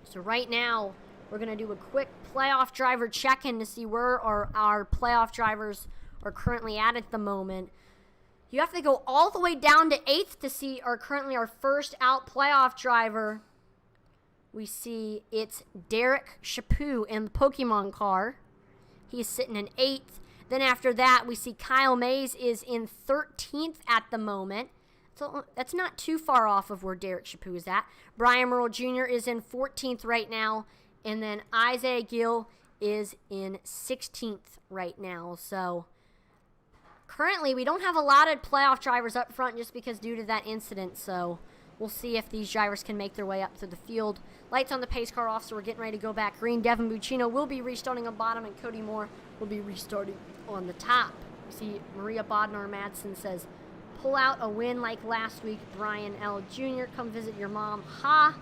S1: So right now, we're going to do a quick playoff driver check-in to see where our playoff drivers are currently at the moment. You have to go all the way down to 8th to see currently our first out playoff driver. We see it's Derek Shapoo in the Pokemon car. He's sitting in 8th. Then after that, we see Kyle Mays is in 13th at the moment. So that's not too far off of where Derek Shapoo is at. Brian Merle Jr. is in 14th right now. And then Isaiah Gill is in 16th right now. So currently, we don't have a lot of playoff drivers up front just because due to that incident. So we'll see if these drivers can make their way up to the field. Lights on the pace car off, so we're getting ready to go back green. Devin Buccino will be restarting on bottom, and Cody Moore will be restarting on the top. You see Maria Bodnar-Madsen says, pull out a win like last week. Brian L. Jr., come visit your mom. Ha!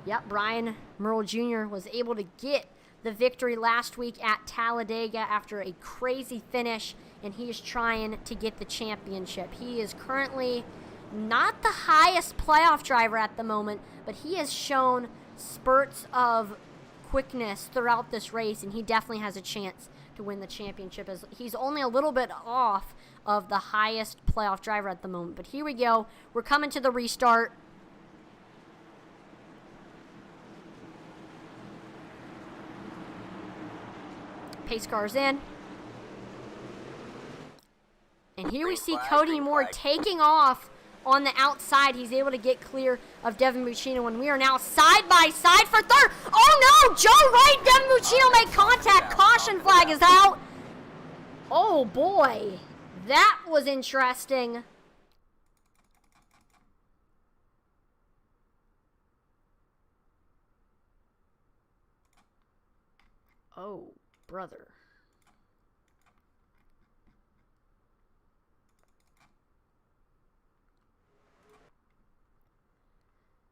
S1: Yep, Brian Merle Jr. was able to get the victory last week at Talladega after a crazy finish, and he is trying to get the championship. He is currently not the highest playoff driver at the moment, but he has shown spurts of quickness throughout this race, and he definitely has a chance to win the championship, as he's only a little bit off of the highest playoff driver at the moment. But here we go. We're coming to the restart. Pace car's in. And here we see Cody Moore taking off on the outside. He's able to get clear of Devin Buccino, and we are now side by side for third. Oh no, Joe Wright, Devin Buccino made contact. Caution flag is out. Oh boy, that was interesting. Oh, brother.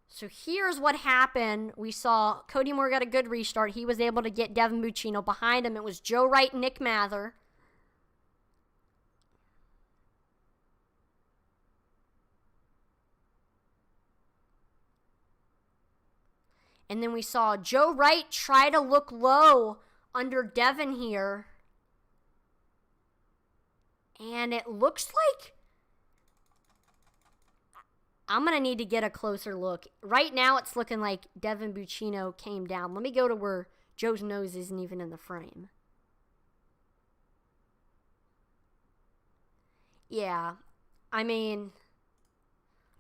S1: So here's what happened. We saw Cody Moore got a good restart. He was able to get Devin Buccino. Behind him, it was Joe Wright and Nick Mather. And then we saw Joe Wright try to look low under Devin here. And it looks like I'm going to need to get a closer look. Right now, it's looking like Devin Buccino came down. Let me go to where Joe's nose isn't even in the frame. Yeah, I mean,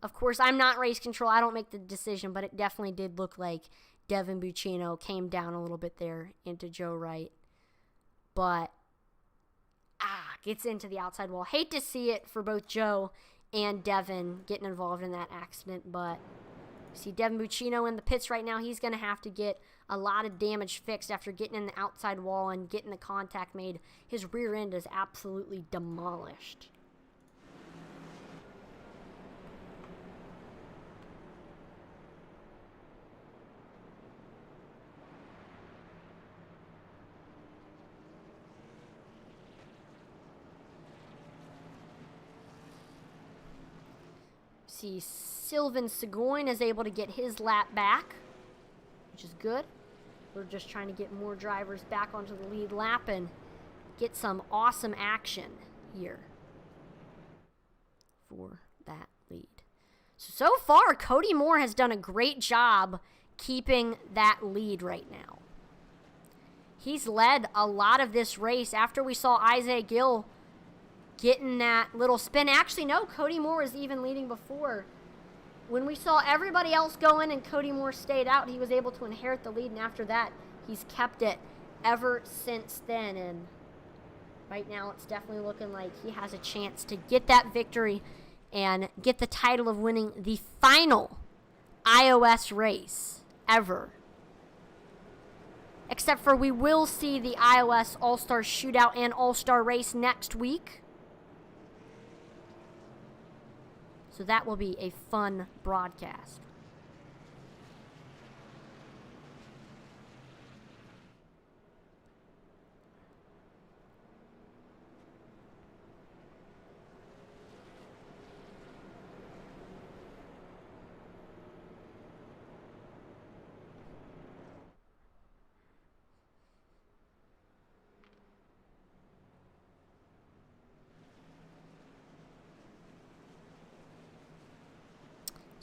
S1: of course, I'm not race control. I don't make the decision, but it definitely did look like Devin Buccino came down a little bit there into Joe Wright. But, gets into the outside wall. Hate to see it for both Joe and Devin getting involved in that accident, but see Devin Buccino in the pits right now. He's going to have to get a lot of damage fixed after getting in the outside wall and getting the contact made. His rear end is absolutely demolished. See, Sylvain Seguin is able to get his lap back, which is good. We're just trying to get more drivers back onto the lead lap and get some awesome action here for that lead. So far, Cody Moore has done a great job keeping that lead right now. He's led a lot of this race after we saw Isaiah Gill getting that little spin. Actually, no, Cody Moore was even leading before. When we saw everybody else go in and Cody Moore stayed out, he was able to inherit the lead, and after that, he's kept it ever since then. And right now, it's definitely looking like he has a chance to get that victory and get the title of winning the final iOS race ever. Except for we will see the iOS All-Star Shootout and All-Star Race next week. So that will be a fun broadcast.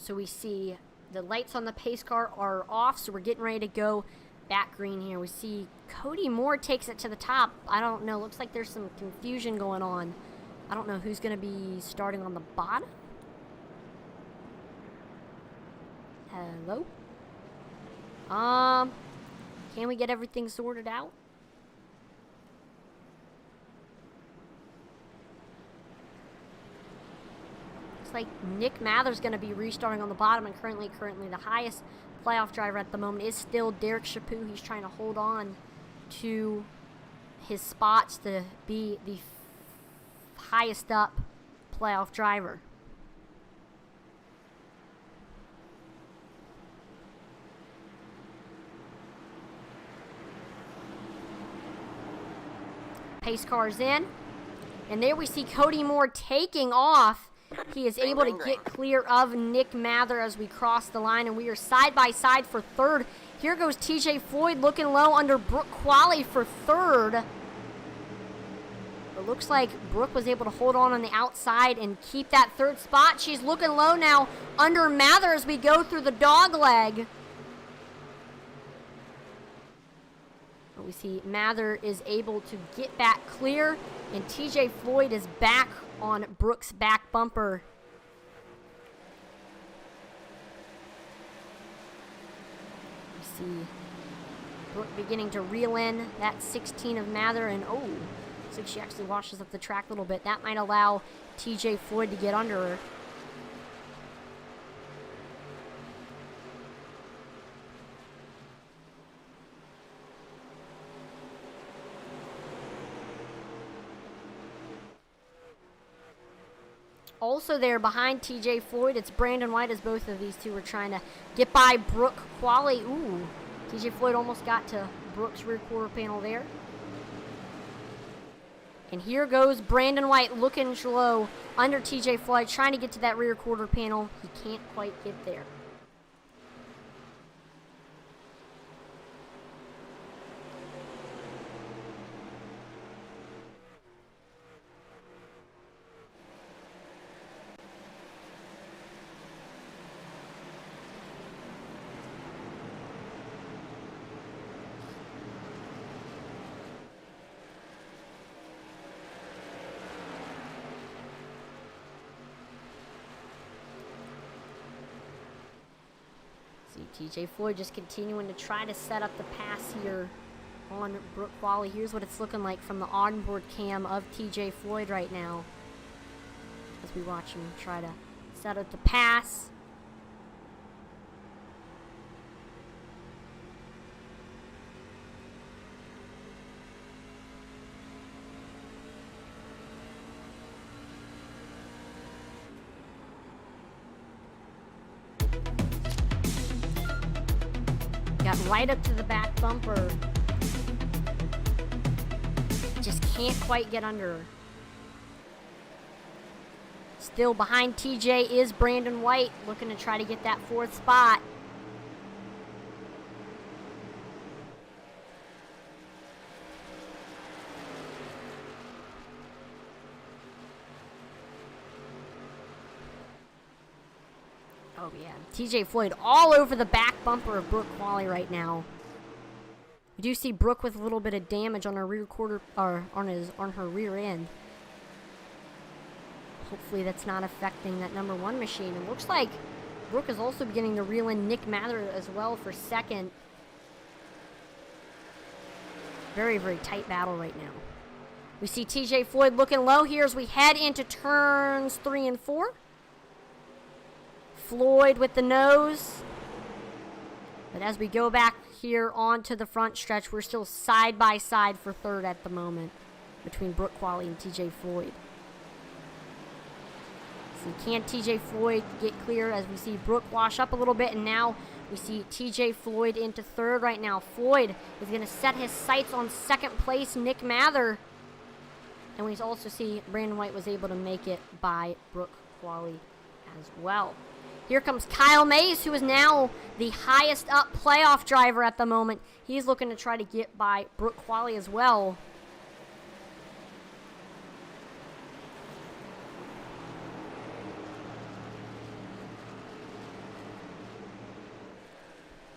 S1: So we see the lights on the pace car are off, so we're getting ready to go back green here. We see Cody Moore takes it to the top. I don't know. Looks like there's some confusion going on. I don't know who's going to be starting on the bottom. Hello? Can we get everything sorted out? Like Nick Mather's going to be restarting on the bottom, and currently the highest playoff driver at the moment is still Derek Shapoo. He's trying to hold on to his spots to be the highest up playoff driver. Pace car's in, and there we see Cody Moore taking off. He is able to get clear of Nick Mather as we cross the line, and we are side by side for third. Here goes TJ Floyd looking low under Brooke Qualley for third. It looks like Brooke was able to hold on the outside and keep that third spot. She's looking low now under Mather as we go through the dog leg. It we see Mather is able to get back clear, and TJ Floyd is back on Brooks' back bumper. We see Brooke beginning to reel in that 16 of Mather, and oh, looks like she actually washes up the track a little bit. That might allow TJ Floyd to get under her. Also there behind TJ Floyd, it's Brandon White, as both of these two were trying to get by Brooke Qualley. Ooh, TJ Floyd almost got to Brooke's rear quarter panel there. And here goes Brandon White looking slow under TJ Floyd, trying to get to that rear quarter panel. He can't quite get there. TJ Floyd just continuing to try to set up the pass here on Brooke Qualley. Here's what it's looking like from the onboard cam of TJ Floyd right now, as we watch him try to set up the pass. Got right up to the back bumper. Just can't quite get under her. Still behind TJ is Brandon White, looking to try to get that fourth spot. Oh yeah, TJ Floyd all over the back bumper of Brooke Qualley right now. We do see Brooke with a little bit of damage on her rear quarter, or on her rear end. Hopefully that's not affecting that number one machine. It looks like Brooke is also beginning to reel in Nick Mather as well for second. Very, very tight battle right now. We see TJ Floyd looking low here as we head into turns 3 and 4. Floyd with the nose. But as we go back here onto the front stretch, we're still side by side for third at the moment between Brooke Qualley and TJ Floyd. So can TJ Floyd get clear as we see Brooke wash up a little bit, and now we see TJ Floyd into third right now. Floyd is going to set his sights on second place, Nick Mather. And we also see Brandon White was able to make it by Brooke Qualley as well. Here comes Kyle Mays, who is now the highest up playoff driver at the moment. He's looking to try to get by Brooke Qualley as well.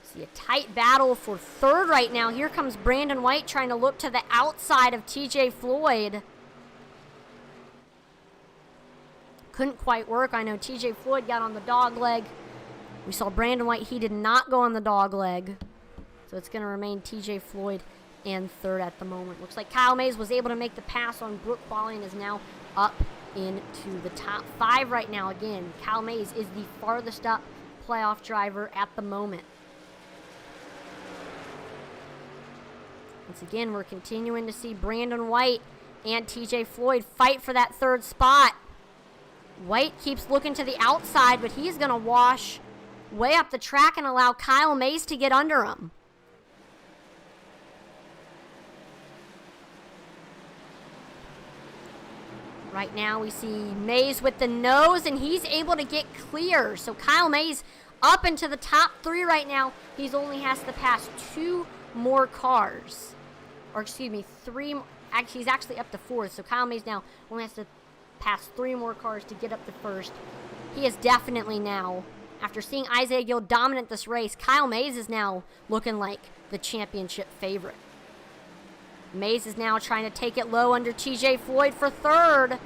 S1: See a tight battle for third right now. Here comes Brandon White trying to look to the outside of TJ Floyd. Couldn't quite work. I know TJ Floyd got on the dog leg. We saw Brandon White. He did not go on the dog leg. So it's going to remain TJ Floyd in third at the moment. Looks like Kyle Mays was able to make the pass on Brooke Qualley and is now up into the top 5 right now. Again, Kyle Mays is the farthest up playoff driver at the moment. Once again, we're continuing to see Brandon White and TJ Floyd fight for that third spot. White keeps looking to the outside, but he's going to wash way up the track and allow Kyle Mays to get under him. Right now we see Mays with the nose, and he's able to get clear. So Kyle Mays up into the top 3 right now. He's only has to pass 2 more cars. Or excuse me, 3. He's actually up to 4. So Kyle Mays now only has to pass 3 more cars to get up to first. He is definitely now, after seeing Isaiah Gill dominate this race, Kyle Mays is now looking like the championship favorite. Mays is now trying to take it low under TJ Floyd for third.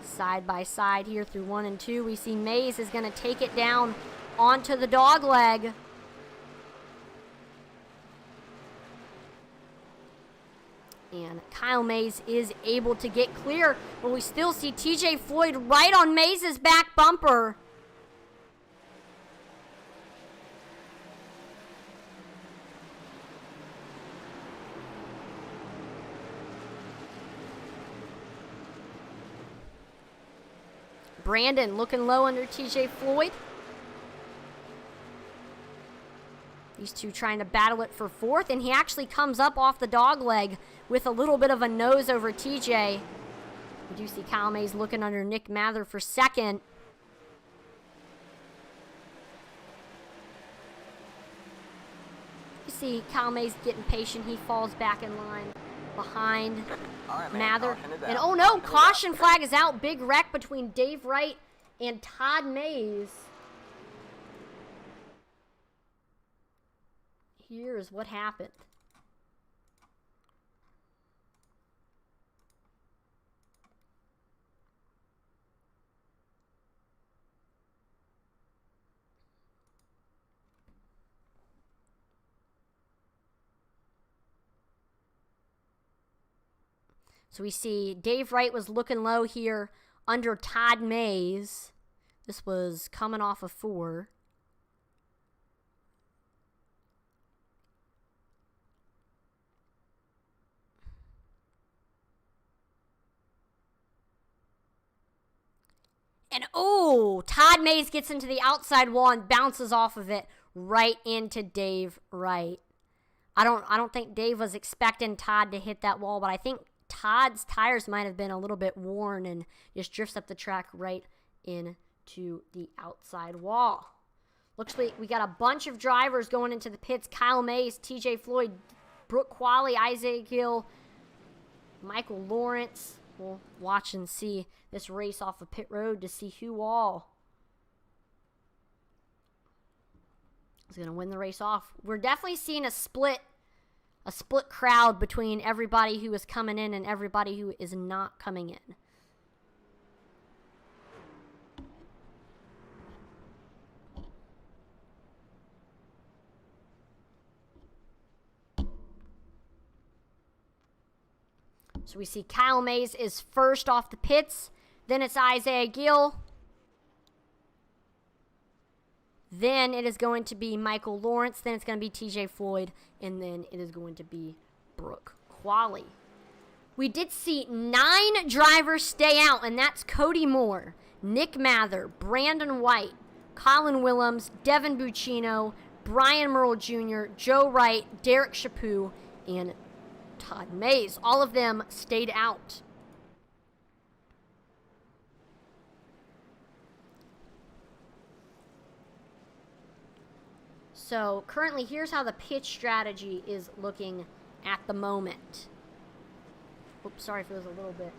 S1: Side by side here through 1 and 2. We see Mays is going to take it down onto the dog leg. And Kyle Mays is able to get clear, but we still see TJ Floyd right on Mays' back bumper. Brandon looking low under TJ Floyd. These two trying to battle it for fourth, and he actually comes up off the dog leg with a little bit of a nose over TJ. We do see Kyle Mays looking under Nick Mather for second. You see Kyle Mays getting patient. He falls back in line behind Mather. And oh no, caution flag is out. Big wreck between Dave Wright and Todd Mays. Here's what happened. So we see Dave Wright was looking low here under Todd Mays. This was coming off of 4. And oh, Todd Mays gets into the outside wall and bounces off of it right into Dave Wright. I don't think Dave was expecting Todd to hit that wall, but I think Todd's tires might have been a little bit worn and just drifts up the track right into the outside wall. Looks like we got a bunch of drivers going into the pits. Kyle Mays, TJ Floyd, Brooke Qualley, Isaiah Gill, Michael Lawrence. We'll watch and see this race off of pit road to see who all is going to win the race off. We're definitely seeing a split crowd between everybody who is coming in and everybody who is not coming in. So we see Kyle Mays is first off the pits. Then it's Isaiah Gill. Then it is going to be Michael Lawrence. Then it's going to be TJ Floyd. And then it is going to be Brooke Qualley. We did see 9 drivers stay out, and that's Cody Moore, Nick Mather, Brandon White, Colin Willems, Devin Buccino, Brian Merle Jr., Joe Wright, Derek Shapoo, and Todd Mays. All of them stayed out. So currently, here's how the pitch strategy is looking at the moment. Oops, sorry if it was a little bit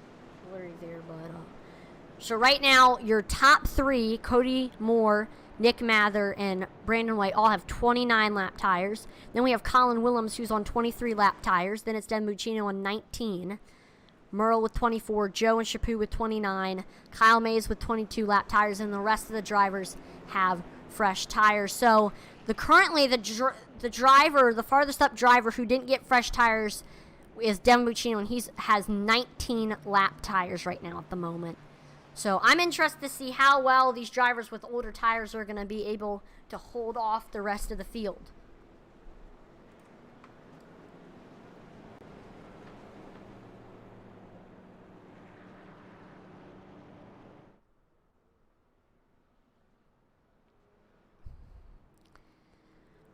S1: blurry there, but so right now your top 3, Cody Moore, Nick Mather, and Brandon White, all have 29 lap tires. Then we have Colin Willems, who's on 23 lap tires. Then it's Devin Buccino on 19. Merle with 24. Joe and Shapoo with 29. Kyle Mays with 22 lap tires. And the rest of the drivers have fresh tires. So currently the driver, the farthest up driver who didn't get fresh tires is Devin Buccino, and he has 19 lap tires right now at the moment. So I'm interested to see how well these drivers with older tires are going to be able to hold off the rest of the field.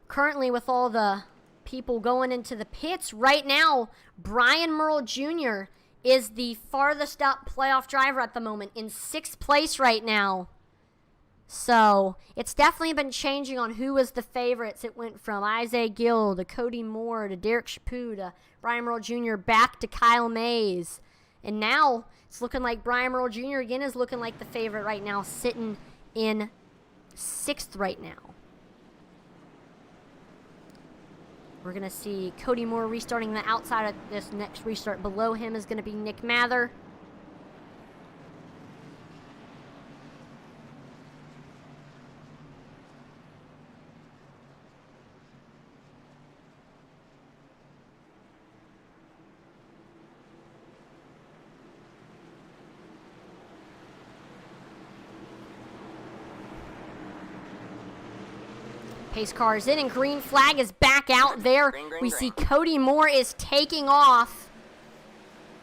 S1: Currently, with all the people going into the pits right now, Brian Merle Jr. is the farthest up playoff driver at the moment, in 6th place right now. So it's definitely been changing on who was the favorites. It went from Isaiah Gill to Cody Moore to Derek Shapoo to Brian Merle Jr. back to Kyle Mays. And now it's looking like Brian Merle Jr. again is looking like the favorite right now, sitting in 6th right now. We're going to see Cody Moore restarting the outside of this next restart. Below him is going to be Nick Mather. Pace car is in, and green flag is back out there. We see Cody Moore is taking off.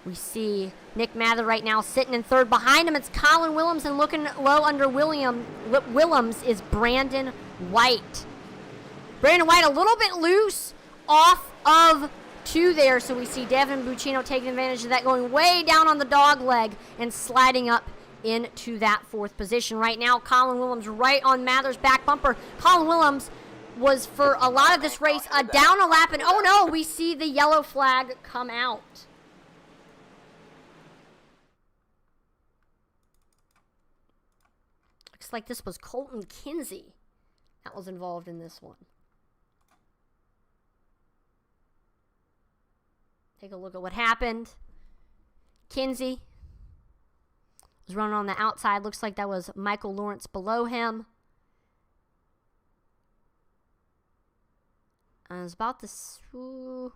S1: We see Nick Mather right now sitting in third. Behind him, it's Colin Willems, and looking low under Willems is Brandon White. Brandon White a little bit loose off of 2 there, so we see Devin Buccino taking advantage of that, going way down on the dog leg and sliding up into that 4th position. Right now, Colin Willems right on Mather's back bumper. Colin Willems was, for a lot of this race, down a lap, and oh no, we see the yellow flag come out. Looks like this was Colton Kinsey that was involved in this one. Take a look at what happened. Kinsey was running on the outside. Looks like that was Michael Lawrence below him. I was about to...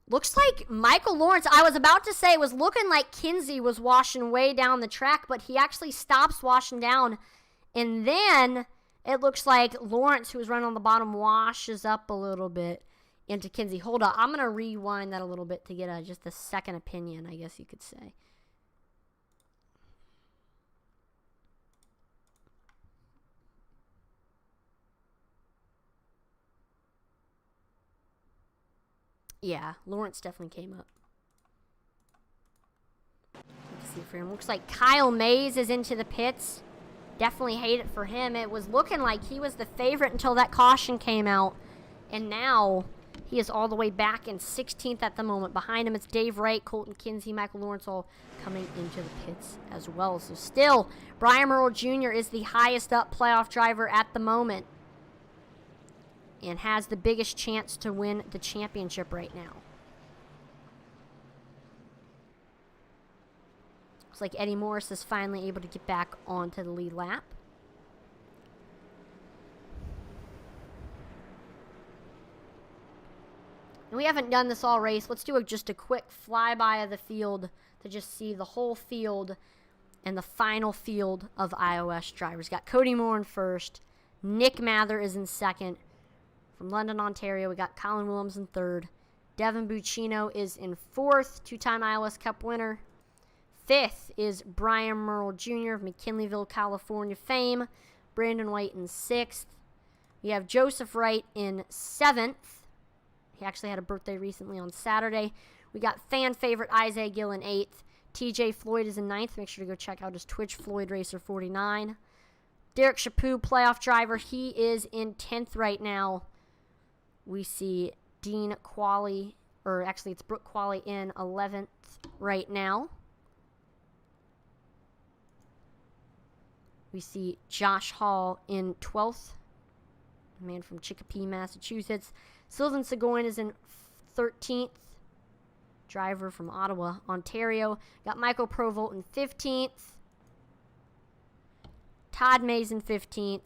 S1: Looks like Michael Lawrence, I was about to say, was looking like Kinsey was washing way down the track, but he actually stops washing down. And then it looks like Lawrence, who was running on the bottom, washes up a little bit into Kinsey. Hold on, I'm going to rewind that a little bit to get just a second opinion, I guess you could say. Yeah, Lawrence definitely came up. Let's see for him. Looks like Kyle Mays is into the pits. Definitely hate it for him. It was looking like he was the favorite until that caution came out. And now he is all the way back in 16th at the moment. Behind him, it's Dave Wright, Colton Kinsey, Michael Lawrence all coming into the pits as well. So still, Brian Merle Jr. is the highest up playoff driver at the moment and has the biggest chance to win the championship right now. Looks like Eddie Morris is finally able to get back onto the lead lap. And we haven't done this all race. Let's do just a quick flyby of the field to just see the whole field and the final field of iOS drivers. Got Cody Moore in first. Nick Mather is in second. From London, Ontario, we got Colin Willems in third. Devin Buccino is in fourth, 2-time iOS Cup winner. Fifth is Brian Merle Jr. of McKinleyville, California fame. Brandon White in sixth. We have Joseph Wright in seventh. He actually had a birthday recently on Saturday. We got fan favorite Isaiah Gill in eighth. TJ Floyd is in ninth. Make sure to go check out his Twitch, Floyd Racer 49. Derek Shapoo, playoff driver. He is in 10th right now. We see Dean Qualley, or actually it's Brooke Qualley in 11th right now. We see Josh Hall in 12th. A man from Chicopee, Massachusetts. Sylvan Seguin is in 13th. Driver from Ottawa, Ontario. Got Michael Provolt in 15th. Todd Mays in 15th.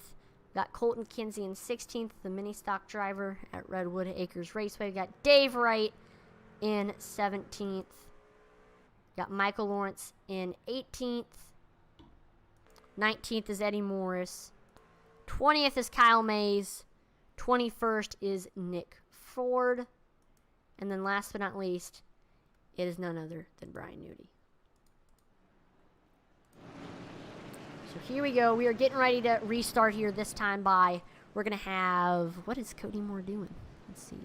S1: Got Colton Kinsey in 16th, the mini stock driver at Redwood Acres Raceway. We got Dave Wright in 17th. Got Michael Lawrence in 18th. 19th is Eddie Morris. 20th is Kyle Mays. 21st is Nick Ford. And then last but not least, it is none other than Brian Newdy. So here we go. We are getting ready to restart here this time by, we're going to have, what is Cody Moore doing? Let's see.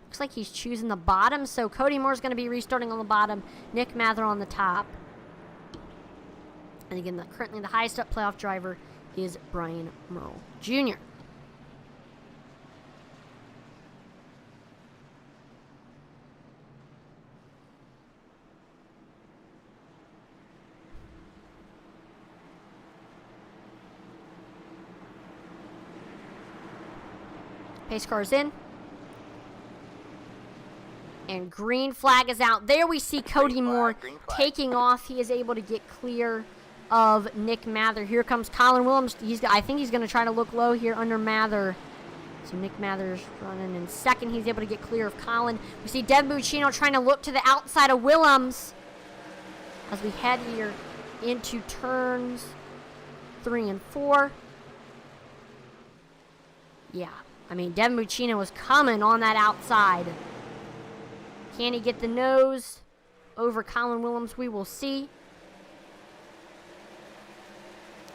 S1: Looks like he's choosing the bottom. So Cody Moore's going to be restarting on the bottom. Nick Mather on the top. And again, currently the highest up playoff driver is Brian Merle Jr. Pace car is in. And green flag is out. There we see Cody Moore taking off. He is able to get clear of Nick Mather. Here comes Colin Williams. I think he's going to try to look low here under Mather. So Nick Mather's running in second. He's able to get clear of Colin. We see Devin Buccino trying to look to the outside of Willems as we head here into turns 3 and 4. Yeah, I mean, Devin Buccino was coming on that outside. Can he get the nose over Colin Willems? We will see.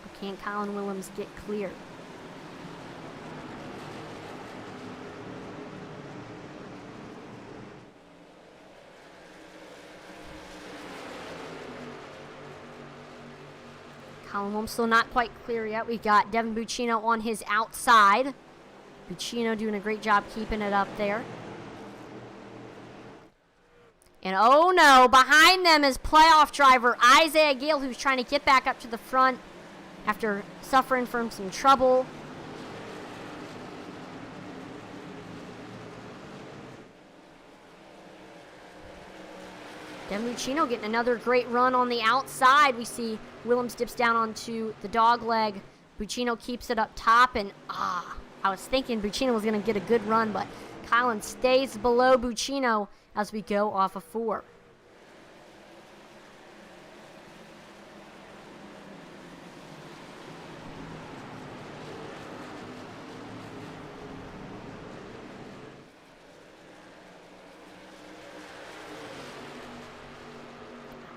S1: Or can Colin Willems get clear? Colin Willems still not quite clear yet. We've got Devin Buccino on his outside. Buccino doing a great job keeping it up there. And oh no, behind them is playoff driver Isaiah Gill, who's trying to get back up to the front after suffering from some trouble. Devin Buccino getting another great run on the outside. We see Willems dips down onto the dog leg. Buccino keeps it up top, and I was thinking Buccino was going to get a good run, but Colin stays below Buccino as we go off of 4.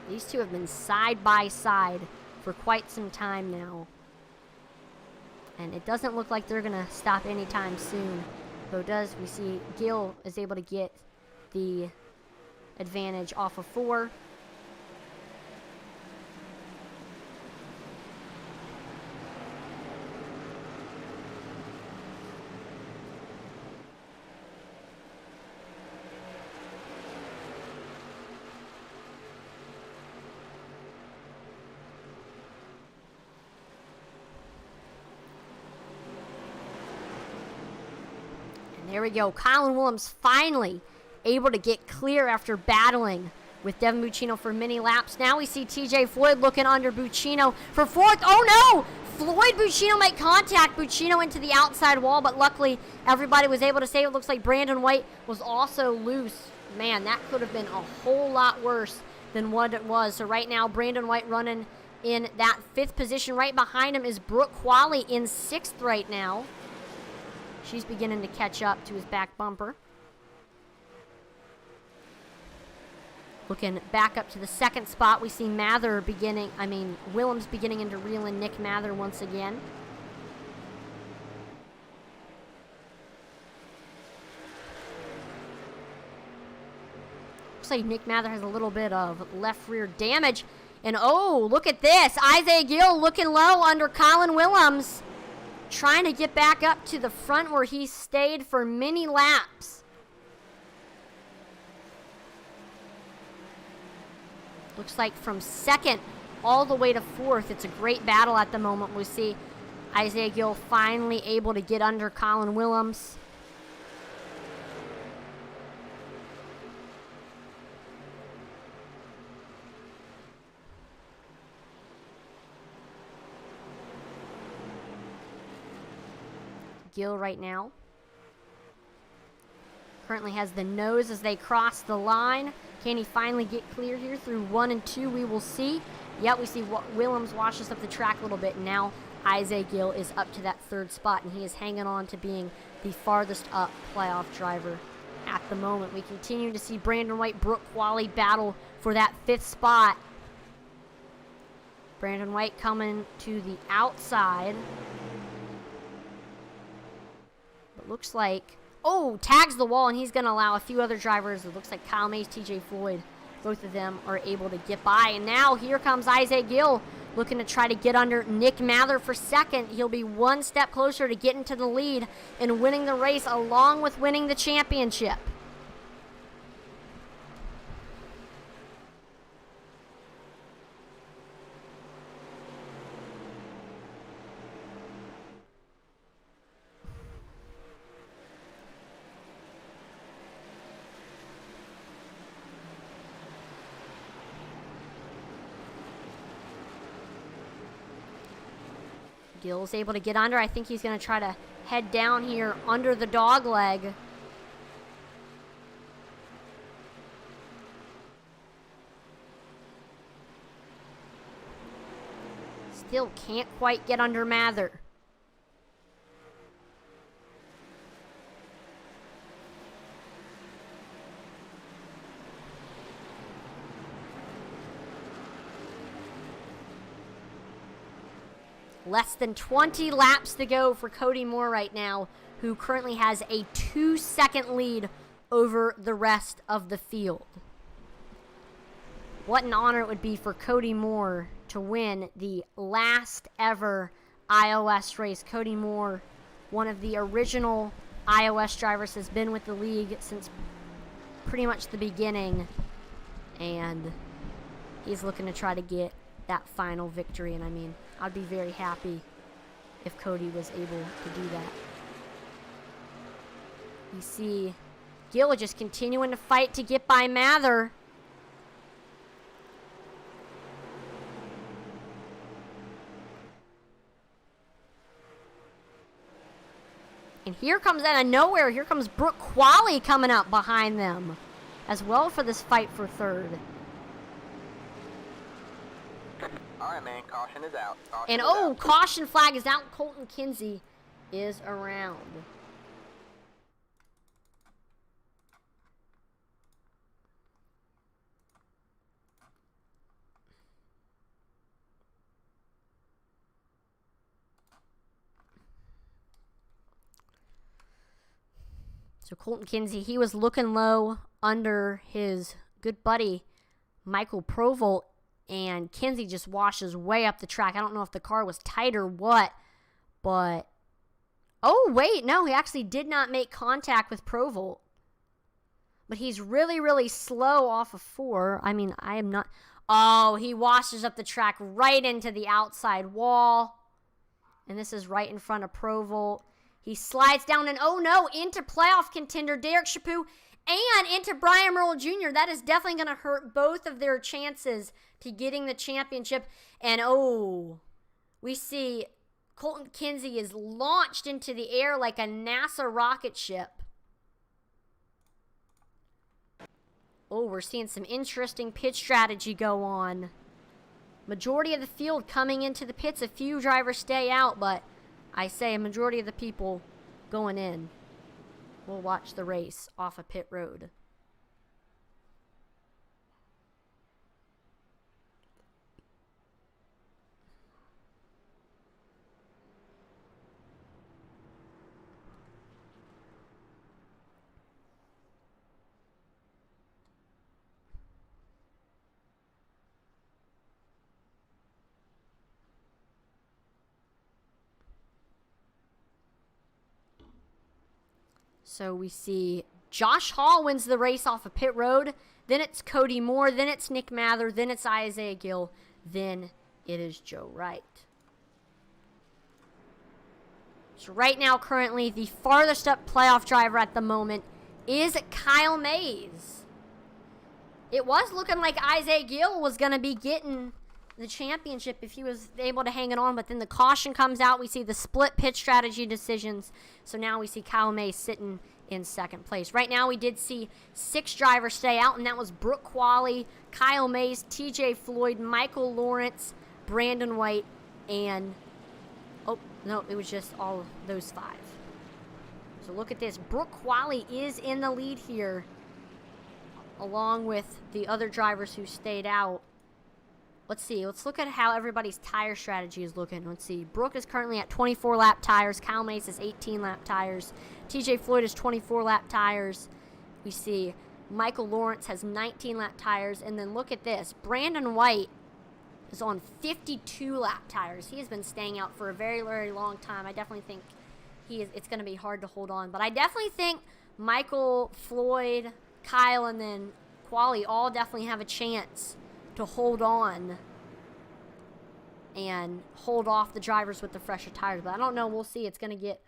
S1: These two have been side by side for quite some time now. And it doesn't look like they're going to stop anytime soon. Though we see Gill is able to get the advantage off of 4. There we go. Colin Willems finally able to get clear after battling with Devin Buccino for many laps. Now we see TJ Floyd looking under Buccino for 4th. Oh no! Floyd Buccino make contact. Buccino into the outside wall, but luckily everybody was able to save it. Looks like Brandon White was also loose. Man, that could have been a whole lot worse than what it was. So right now, Brandon White running in that 5th position. Right behind him is Brooke Qualley in 6th right now. She's beginning to catch up to his back bumper. Looking back up to the 2nd spot, we see Willems beginning to reel in Nick Mather once again. Looks like Nick Mather has a little bit of left rear damage. And oh, look at this. Isaiah Gill looking low under Colin Willems. Trying to get back up to the front where he stayed for many laps. Looks like from 2nd all the way to 4th. It's a great battle at the moment. We see Isaiah Gill finally able to get under Colin Willems. Gill right now currently has the nose as they cross the line. Can he finally get clear here through 1 and 2? We will see. Yep, we see Willems washes up the track a little bit. And now Isaiah Gill is up to that 3rd spot, and he is hanging on to being the farthest up playoff driver at the moment. We continue to see Brandon White, Brooke Qualley battle for that 5th spot. Brandon White coming to the outside. Looks like, tags the wall, and he's going to allow a few other drivers. It looks like Kyle Mays, TJ Floyd, both of them are able to get by. And now here comes Isaiah Gill looking to try to get under Nick Mather for 2nd. He'll be 1 step closer to getting to the lead and winning the race along with winning the championship. Gill's able to get under. I think he's going to try to head down here under the dog leg. Still can't quite get under Mather. Less than 20 laps to go for Cody Moore right now, who currently has a 2-second lead over the rest of the field. What an honor it would be for Cody Moore to win the last ever iOS race. Cody Moore, one of the original iOS drivers, has been with the league since pretty much the beginning, and he's looking to try to get that final victory. And I mean, I'd be very happy if Cody was able to do that. You see Gill just continuing to fight to get by Mather. And here comes out of nowhere, here comes Brooke Qualley coming up behind them as well for this fight for third.
S2: Alright, man, caution is out.
S1: Caution flag is out. Colton Kinsey is around. So Colton Kinsey, he was looking low under his good buddy Michael Provolt, and Kinsey just washes way up the track. I don't know if the car was tight or what, but... Oh, wait, no, he actually did not make contact with Provolt. But he's really, really slow off of 4. I mean, I am not... Oh, he washes up the track right into the outside wall. And this is right in front of Provolt. He slides down and, oh no, into playoff contender Derek Shapoo and into Brian Merle Jr. That is definitely going to hurt both of their chances to getting the championship. And oh, we see Colton Kinsey is launched into the air like a NASA rocket ship. Oh, we're seeing some interesting pit strategy go on. Majority of the field coming into the pits. A few drivers stay out, but I say a majority of the people going in. We'll watch the race off of pit road. So we see Josh Hall wins the race off of pit road. Then it's Cody Moore. Then it's Nick Mather. Then it's Isaiah Gill. Then it is Joe Wright. So right now, currently, the farthest up playoff driver at the moment is Kyle Mays. It was looking like Isaiah Gill was going to be getting the championship if he was able to hang it on, but then the caution comes out. We see the split pit strategy decisions. So now we see Kyle Mays sitting in second place. Right now we did see 6 drivers stay out, and that was Brooke Qualley, Kyle Mays, TJ Floyd, Michael Lawrence, Brandon White, and oh no, it was just all of those 5. So look at this. Brooke Qualley is in the lead here along with the other drivers who stayed out. Let's see. Let's look at how everybody's tire strategy is looking. Let's see. Brooke is currently at 24-lap tires. Kyle Mays is 18-lap tires. TJ Floyd is 24-lap tires. We see Michael Lawrence has 19-lap tires. And then look at this. Brandon White is on 52-lap tires. He has been staying out for a very, very long time. I definitely think it's going to be hard to hold on. But I definitely think Michael, Floyd, Kyle, and then Qualley all definitely have a chance to hold on and hold off the drivers with the fresher tires. But I don't know. We'll see. It's going to get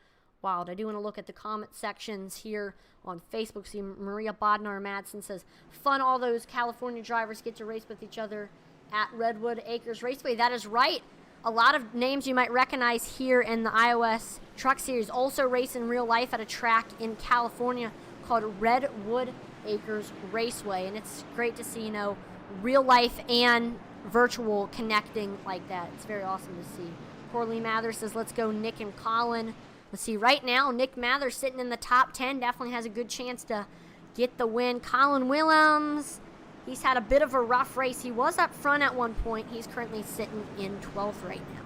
S1: wild. I do want to look at the comment sections here on Facebook. See, Maria Bodnar Madsen says, fun all those California drivers get to race with each other at Redwood Acres Raceway. That is right. A lot of names you might recognize here in the iOS Truck Series also race in real life at a track in California called Redwood Acres Raceway. And it's great to see, you know, real life and virtual connecting like that. It's very awesome to see. Corley Mather says, let's go Nick and Colin. Let's see, right now, Nick Mather sitting in the top 10. Definitely has a good chance to get the win. Colin Willems, he's had a bit of a rough race. He was up front at one point. He's currently sitting in 12th right now.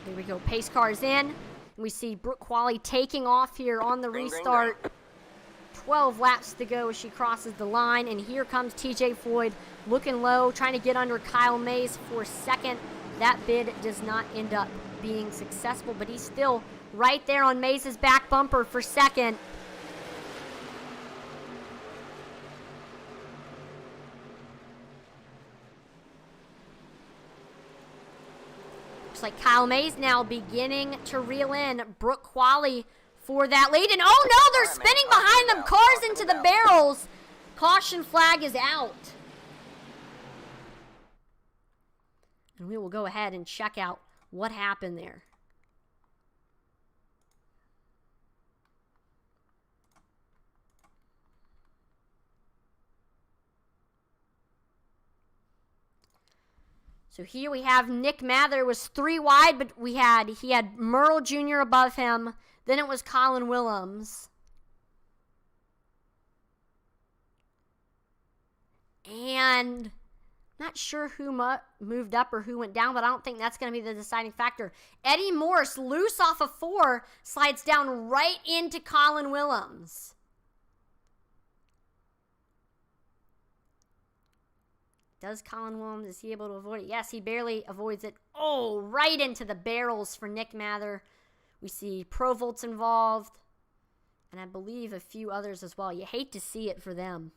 S1: Here we go, pace cars in. We see Brooke Qualley taking off here on the restart. 12 laps to go as she crosses the line. And here comes TJ Floyd looking low, trying to get under Kyle Mays for second. That bid does not end up being successful, but he's still right there on Mays' back bumper for second. Looks like Kyle Mays now beginning to reel in Brooke Qualley for that lead. And oh no, they're spinning behind them. Cars into the barrels. Caution flag is out. And we will go ahead and check out what happened there. So here we have Nick Mather was 3 wide, but he had Merle Jr. above him. Then it was Colin Willems. And not sure who moved up or who went down, but I don't think that's going to be the deciding factor. Eddie Morse, loose off of 4, slides down right into Colin Willems. Does Colin Willems, is he able to avoid it? Yes, he barely avoids it. Oh, right into the barrels for Nick Mather. We see Provolt's involved, and I believe a few others as well. You hate to see it for them.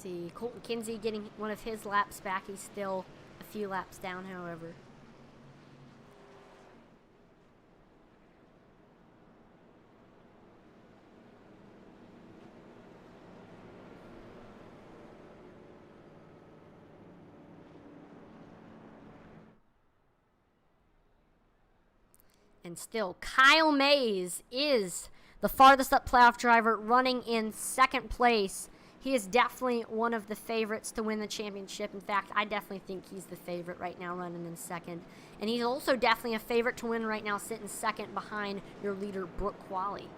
S1: See, Colton Kinsey getting one of his laps back. He's still a few laps down, however. And still, Kyle Mays is the farthest up playoff driver, running in second place. He is definitely one of the favorites to win the championship. In fact, I definitely think he's the favorite right now, running in second. And he's also definitely a favorite to win right now, sitting second behind your leader, Brooke Qualley.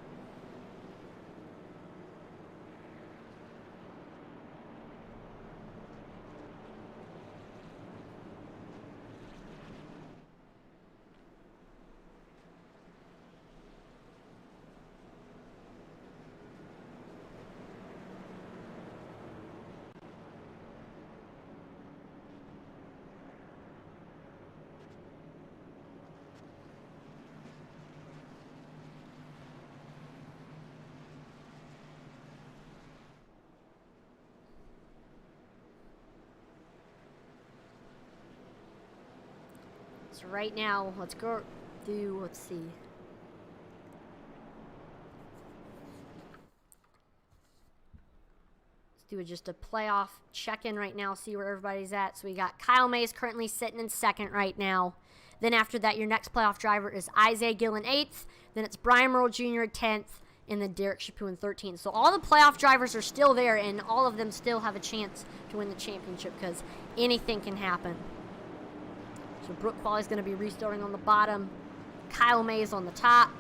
S1: So right now, let's go through, let's see. Let's do just a playoff check-in right now, see where everybody's at. So we got Kyle Mays currently sitting in second right now. Then after that, your next playoff driver is Isaiah Gill in 8th. Then it's Brian Merle Jr. at 10th. And then Derek Shapoo in 13th. So all the playoff drivers are still there, and all of them still have a chance to win the championship because anything can happen. So Brooke Qualley's going to be restarting on the bottom. Kyle Mays on the top.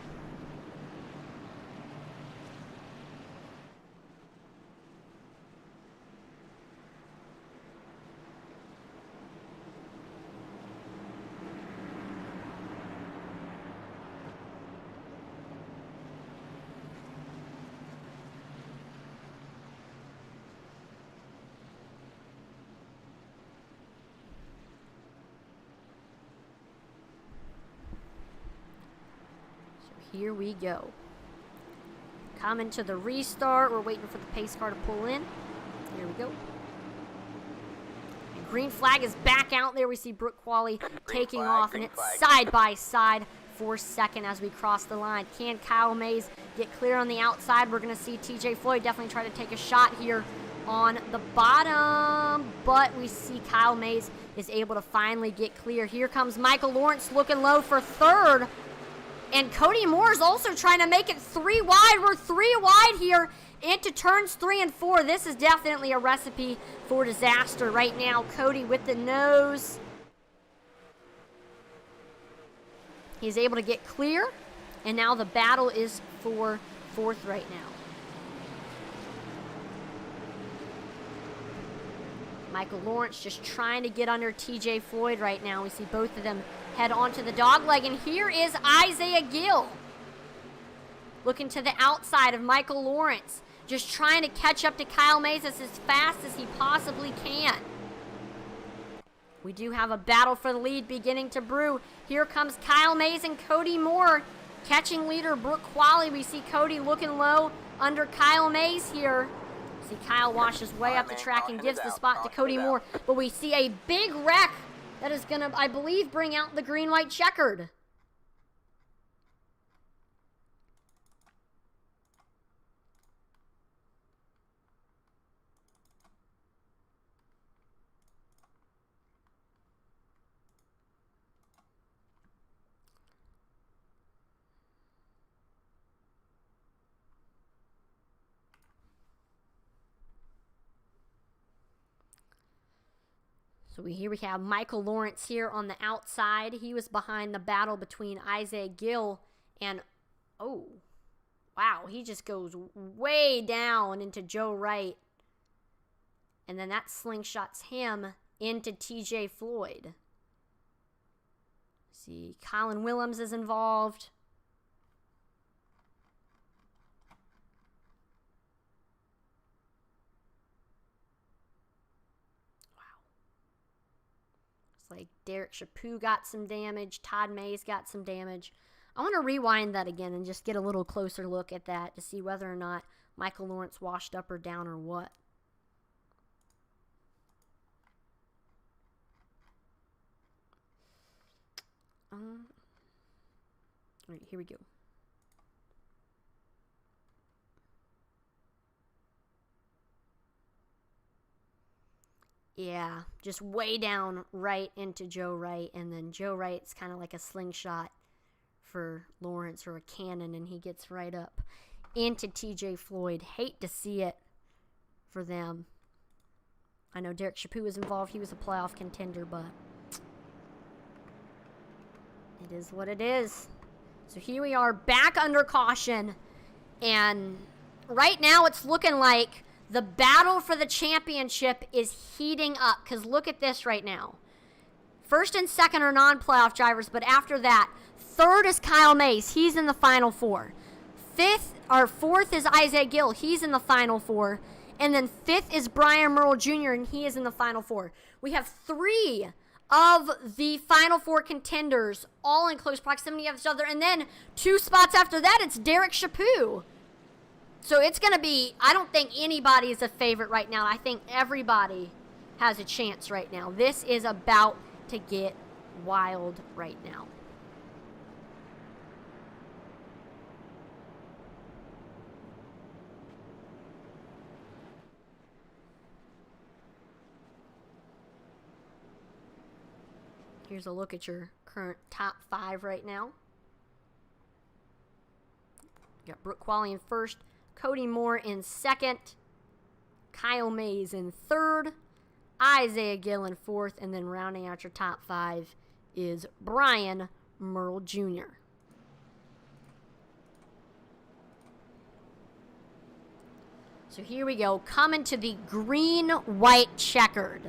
S1: Here we go. Coming to the restart. We're waiting for the pace car to pull in. Here we go. And green flag is back out there. We see Brooke Qualley taking off, and it's side by side for second as we cross the line. Can Kyle Mays get clear on the outside? We're going to see TJ Floyd definitely try to take a shot here on the bottom, but we see Kyle Mays is able to finally get clear. Here comes Michael Lawrence looking low for third, and Cody Moore is also trying to make it 3 wide. We're 3 wide here into turns 3 and 4. This is definitely a recipe for disaster right now. Cody with the nose. He's able to get clear, and now the battle is for fourth right now. Michael Lawrence just trying to get under TJ Floyd right now. We see both of them head onto the dogleg, and here is Isaiah Gill looking to the outside of Michael Lawrence, just trying to catch up to Kyle Mays as fast as he possibly can. We do have a battle for the lead beginning to brew. Here comes Kyle Mays and Cody Moore catching leader Brooke Qualley. We see Cody looking low under Kyle Mays here. See Kyle washes way up the track and gives the spot to Cody Moore. But we see a big wreck that is going to, I believe, bring out the green-white checkered. So here we have Michael Lawrence here on the outside. He was behind the battle between Isaiah Gill and, oh, wow, he just goes way down into Joe Wright. And then that slingshots him into TJ Floyd. See, Colin Willems is involved. Like Derek Shapoo got some damage. Todd Mays got some damage. I want to rewind that again and just get a little closer look at that to see whether or not Michael Lawrence washed up or down or what. All right, here we go. Yeah, just way down right into Joe Wright, and then Joe Wright's kind of like a slingshot for Lawrence or a cannon, and he gets right up into TJ Floyd. Hate to see it for them. I know Derek Shapoo was involved. He was a playoff contender, but it is what it is. So here we are back under caution, and right now it's looking like the battle for the championship is heating up, because look at this right now. First and second are non-playoff drivers, but after that, third is Kyle Mays. He's in the Final Four. Fourth is Isaiah Gill. He's in the Final Four. And then fifth is Brian Merle Jr., and he is in the Final Four. We have 3 of the Final Four contenders all in close proximity of each other. And then 2 spots after that, it's Derek Shapoo. So it's going to be, I don't think anybody is a favorite right now. I think everybody has a chance right now. This is about to get wild right now. Here's a look at your current top 5 right now. You got Brooke Qualley in first, Cody Moore in second, Kyle Mays in third, Isaiah Gill in fourth, and then rounding out your top 5 is Brian Merle Jr. So here we go, coming to the green-white checkered.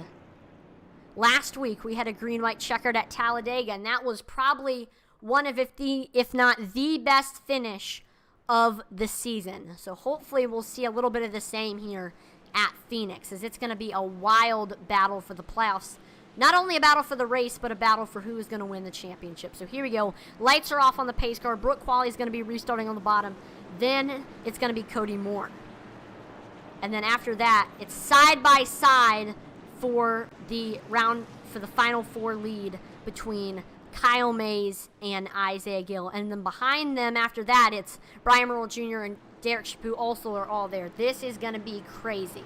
S1: Last week we had a green-white checkered at Talladega, and that was probably one of, if not the best finish of the season. So hopefully we'll see a little bit of the same here at Phoenix, as it's going to be a wild battle for the playoffs Not only a battle for the race, but a battle for who is going to win the championship. So here we go. Lights are off on the pace car. Brooke Qualley is going to be restarting on the bottom. Then it's going to be Cody Moore. And then after that, it's side by side for the final 4 lead between Kyle Mays and Isaiah Gill. And then behind them after that, it's Brian Merle Jr. and Derek Shapoo also are all there. This is going to be crazy.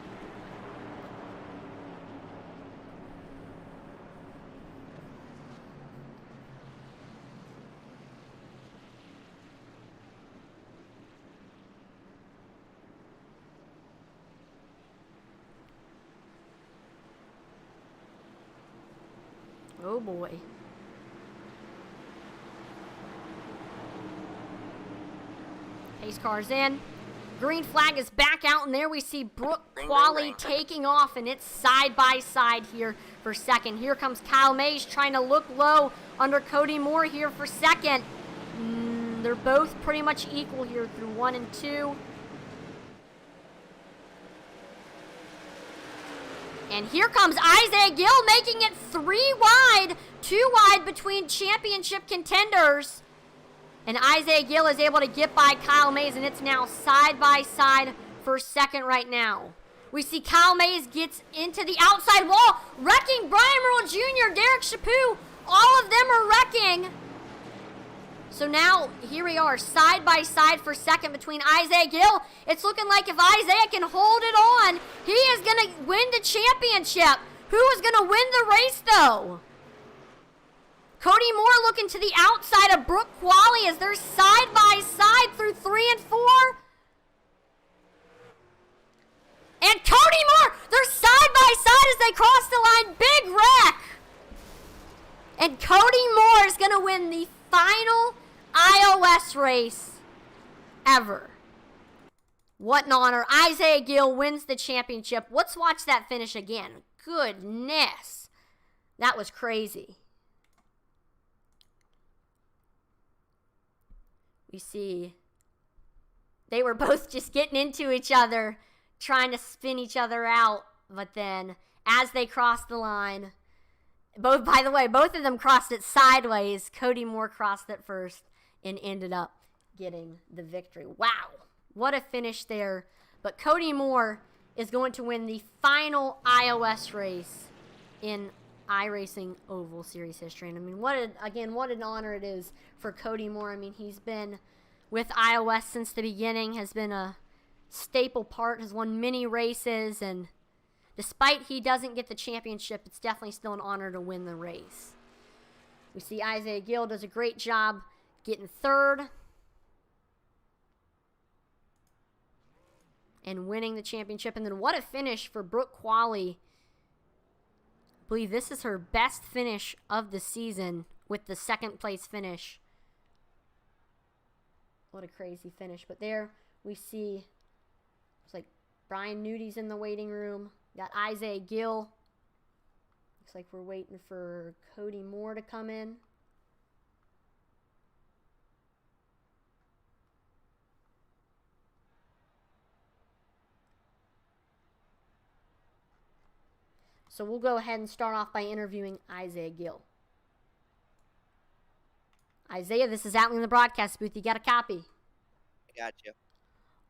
S1: Oh boy. Pace car's in. Green flag is back out, and there we see Brooke Qualley taking off, and it's side by side here for second. Here comes Kyle Mays trying to look low under Cody Moore here for second. They're both pretty much equal here through 1 and 2. And here comes Isaiah Gill making it 3 wide, 2 wide between championship contenders. And Isaiah Gill is able to get by Kyle Mays, and it's now side by side for second right now. We see Kyle Mays gets into the outside wall, wrecking Brian Merle Jr., Derek Shapoo. All of them are wrecking. So now, here we are, side by side for second between Isaiah Gill. It's looking like if Isaiah can hold it on, he is going to win the championship. Who is going to win the race, though? Cody Moore looking to the outside of Brooke Qualley as they're side by side through 3 and 4. And Cody Moore, they're side by side as they cross the line. Big wreck. And Cody Moore is going to win the final iOS race ever. What an honor. Isaiah Gill wins the championship. Let's watch that finish again. Goodness. That was crazy. We see they were both just getting into each other, trying to spin each other out. But then as they crossed the line, by the way, both of them crossed it sideways. Cody Moore crossed it first and ended up getting the victory. Wow, what a finish there. But Cody Moore is going to win the final iOS race in iRacing Oval Series history. And I mean, what an honor it is for Cody Moore. I mean, he's been with iOS since the beginning, has been a staple part, has won many races, and despite he doesn't get the championship, it's definitely still an honor to win the race. We see Isaiah Gill does a great job getting third and winning the championship. And then what a finish for Brooke Qualley. I believe this is her best finish of the season with the second place finish. What a crazy finish. But there we see, it's like Brian Nudi's in the waiting room. Got Isaiah Gill. Looks like we're waiting for Cody Moore to come in. So we'll go ahead and start off by interviewing Isaiah Gill. Isaiah, this is Atlee in the broadcast booth. You got a copy?
S3: I got you.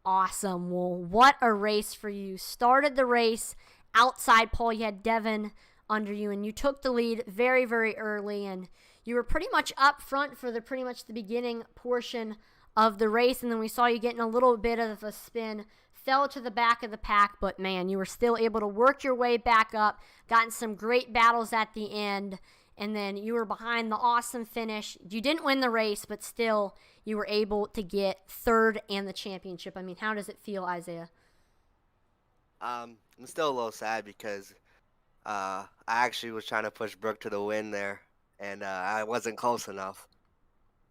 S1: Awesome. Well, what a race for you. Started the race outside pole. You had Devin under you, and you took the lead very, very early, and you were pretty much up front for pretty much the beginning portion of the race, and then we saw you getting a little bit of a spin, fell to the back of the pack, but man, you were still able to work your way back up, gotten some great battles at the end, and then you were behind the awesome finish. You didn't win the race, but still you were able to get third and the championship. I mean, how does it feel, Isaiah?
S3: I'm still a little sad because I actually was trying to push Brooke to the win there, and I wasn't close enough.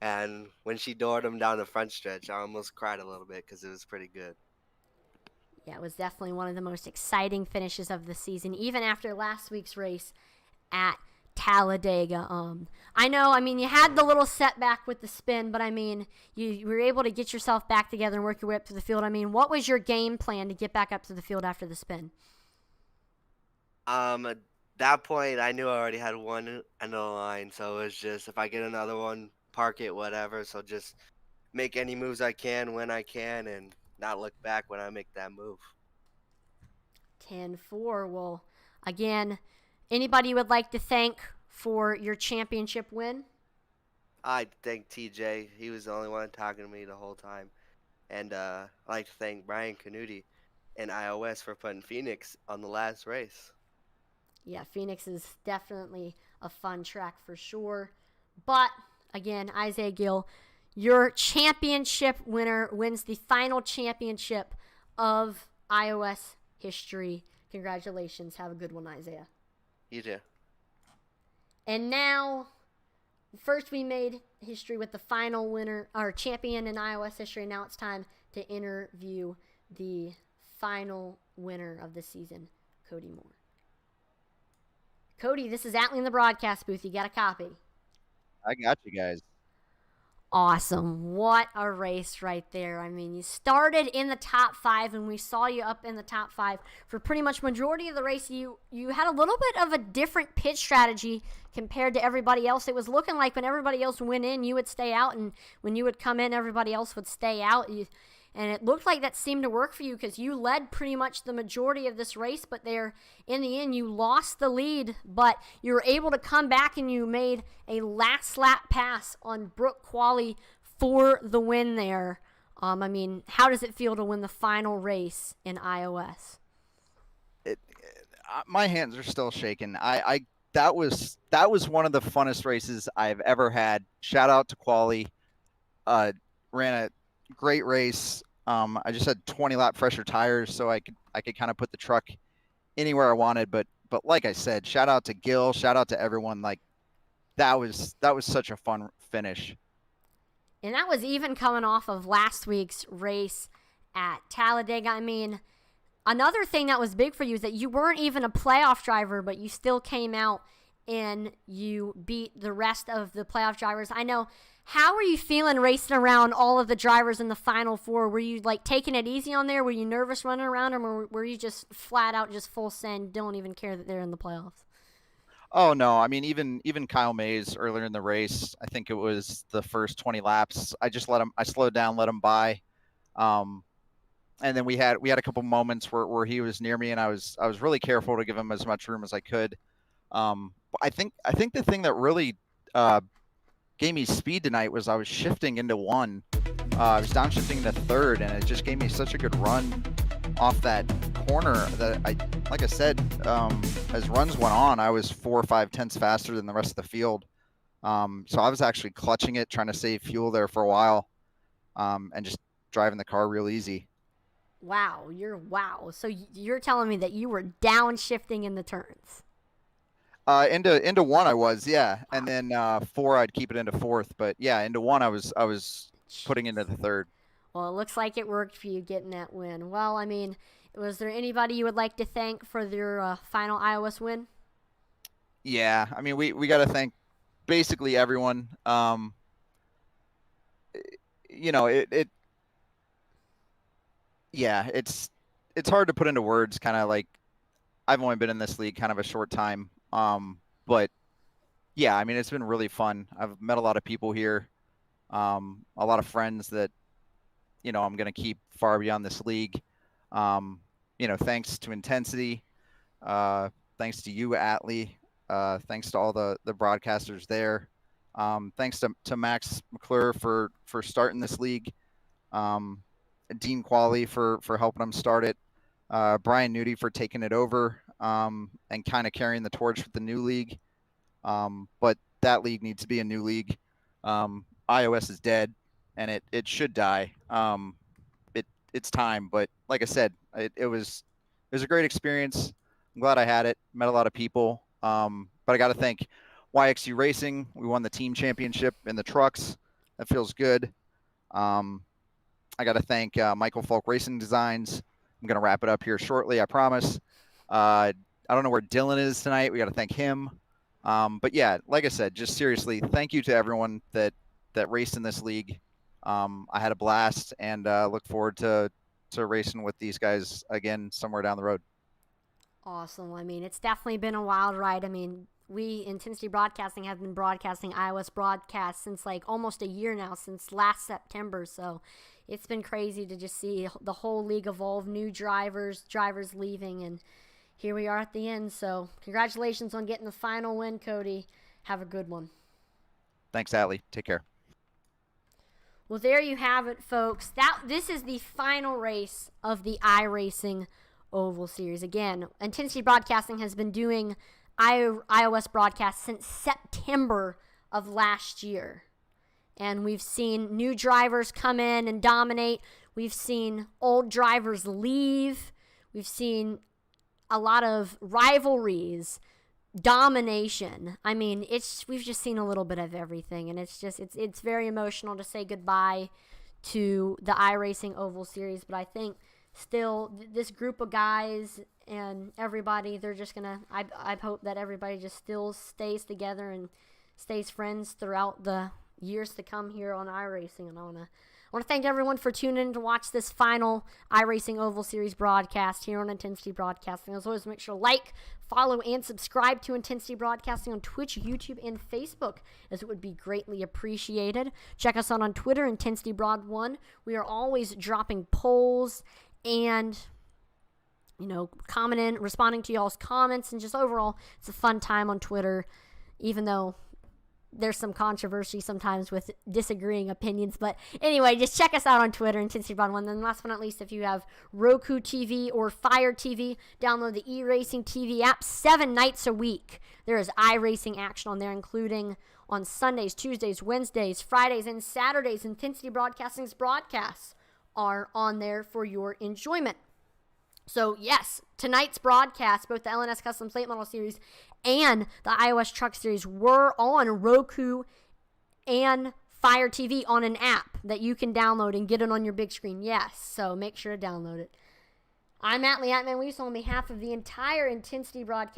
S3: And when she doored him down the front stretch, I almost cried a little bit because it was pretty good.
S1: Yeah, it was definitely one of the most exciting finishes of the season, even after last week's race at Talladega. I know, I mean, you had the little setback with the spin, but I mean, you were able to get yourself back together and work your way up to the field. I mean, what was your game plan to get back up to the field after the spin?
S3: that point, I knew I already had one end of the line, so it was just if I get another one, park it, whatever. So just make any moves I can when I can, and not look back when I make that move.
S1: 10-4. Well, again, anybody you would like to thank for your championship win?
S3: I thank TJ. He was the only one talking to me the whole time. And I'd like to thank Brian Canuti and iOS for putting Phoenix on the last race.
S1: Yeah, Phoenix is definitely a fun track for sure. But again, Isaiah Gill, your championship winner, wins the final championship of iOS history. Congratulations. Have a good one, Isaiah.
S3: You too.
S1: And now, first we made history with the final winner, or champion in iOS history. Now it's time to interview the final winner of the season, Cody Moore. Cody, this is Atlee in the broadcast booth. You got a copy?
S4: I got you guys.
S1: Awesome. What a race right there. I mean, you started in the top 5, and we saw you up in the top 5 for pretty much majority of the race. You had a little bit of a different pitch strategy compared to everybody else. It was looking like when everybody else went in, you would stay out, and when you would come in, everybody else would stay out. And it looked like that seemed to work for you because you led pretty much the majority of this race, but there, in the end, you lost the lead, but you were able to come back and you made a last lap pass on Brooke Qualley for the win there. I mean, how does it feel to win the final race in iOS?
S4: My hands are still shaking. That was one of the funnest races I've ever had. Shout out to Qualley. Ran a great race. I just had 20 lap fresher tires, so I could kind of put the truck anywhere I wanted. But like I said, shout out to Gill, shout out to everyone. Like that was such a fun finish.
S1: And that was even coming off of last week's race at Talladega. I mean, another thing that was big for you is that you weren't even a playoff driver, but you still came out and you beat the rest of the playoff drivers. I know. How were you feeling racing around all of the drivers in the Final Four? Were you like taking it easy on there? Were you nervous running around them, or were you just flat out just full send, don't even care that they're in the playoffs?
S4: Oh no, I mean even Kyle Mays earlier in the race, I think it was the first 20 laps. I slowed down, let him by. And then we had a couple moments where he was near me, and I was really careful to give him as much room as I could. I think the thing that really gave me speed tonight was I was shifting into 1. I was downshifting into 3rd, and it just gave me such a good run off that corner that like I said, as runs went on, I was 4 or 5 tenths faster than the rest of the field. So I was actually clutching it, trying to save fuel there for a while, and just driving the car real easy.
S1: Wow. So you're telling me that you were downshifting in the turns?
S4: Into 1 I was, yeah, and then 4 I'd keep it into 4th, but yeah, into 1 I was putting into the 3rd.
S1: Well, it looks like it worked for you getting that win. Well, I mean, was there anybody you would like to thank for their final iOS win?
S4: Yeah, I mean we got to thank basically everyone. You know, it's hard to put into words. Kind of like I've only been in this league kind of a short time. But yeah, I mean, it's been really fun. I've met a lot of people here, a lot of friends that, I'm going to keep far beyond this league. Thanks to Intensity, thanks to you, Atlee, thanks to all the broadcasters there. Thanks to Max McClure for starting this league, Dean Qualley for helping him start it, Brian Nudie for taking it over, and kind of carrying the torch with the new league. But that league needs to be a new league. iOS is dead, and it should die. It's time. But like I said, it was a great experience. I'm glad I had it. Met a lot of people. But I got to thank YXU Racing. We won the team championship in the trucks. That feels good. I got to thank Michael Falk Racing Designs. I'm going to wrap it up here shortly, I promise. I don't know where Dylan is tonight. We got to thank him. But yeah, like I said, just seriously, thank you to everyone that raced in this league. I had a blast, and look forward to racing with these guys again somewhere down the road.
S1: Awesome. I mean, it's definitely been a wild ride. I mean, we, Intensity Broadcasting, have been broadcasting iOS broadcasts since like almost a year now, since last September. So it's been crazy to just see the whole league evolve, new drivers leaving, and here we are at the end. So congratulations on getting the final win, Cody. Have a good one.
S4: Thanks, Allie. Take care.
S1: Well, there you have it, folks. This is the final race of the iRacing Oval Series. Again, Intensity Broadcasting has been doing iOS broadcasts since September of last year. And we've seen new drivers come in and dominate. We've seen old drivers leave. We've seen a lot of rivalries, domination. I mean, we've just seen a little bit of everything, and it's very emotional to say goodbye to the iRacing Oval Series. But I think still this group of guys and everybody, they're just gonna, I hope that everybody just still stays together and stays friends throughout the years to come here on iRacing. And I want to thank everyone for tuning in to watch this final iRacing Oval Series broadcast here on Intensity Broadcasting. As always, make sure to like, follow, and subscribe to Intensity Broadcasting on Twitch, YouTube, and Facebook, as it would be greatly appreciated. Check us out on Twitter, IntensityBrod1. We are always dropping polls and, commenting, responding to y'all's comments, and just overall, it's a fun time on Twitter, even though there's some controversy sometimes with disagreeing opinions. But anyway, just check us out on Twitter, IntensityBrod1. Then last but not least, if you have Roku TV or Fire TV, download the eRacing TV app 7 nights a week. There is iRacing action on there, including on Sundays, Tuesdays, Wednesdays, Fridays, and Saturdays. Intensity Broadcasting's broadcasts are on there for your enjoyment. So yes, tonight's broadcast, both the LNS Custom Late Model Series and the iOS Truck Series, were on Roku and Fire TV on an app that you can download and get it on your big screen. Yes, so make sure to download it. I'm Atlee Atman Weasel on behalf of the entire Intensity Broadcast.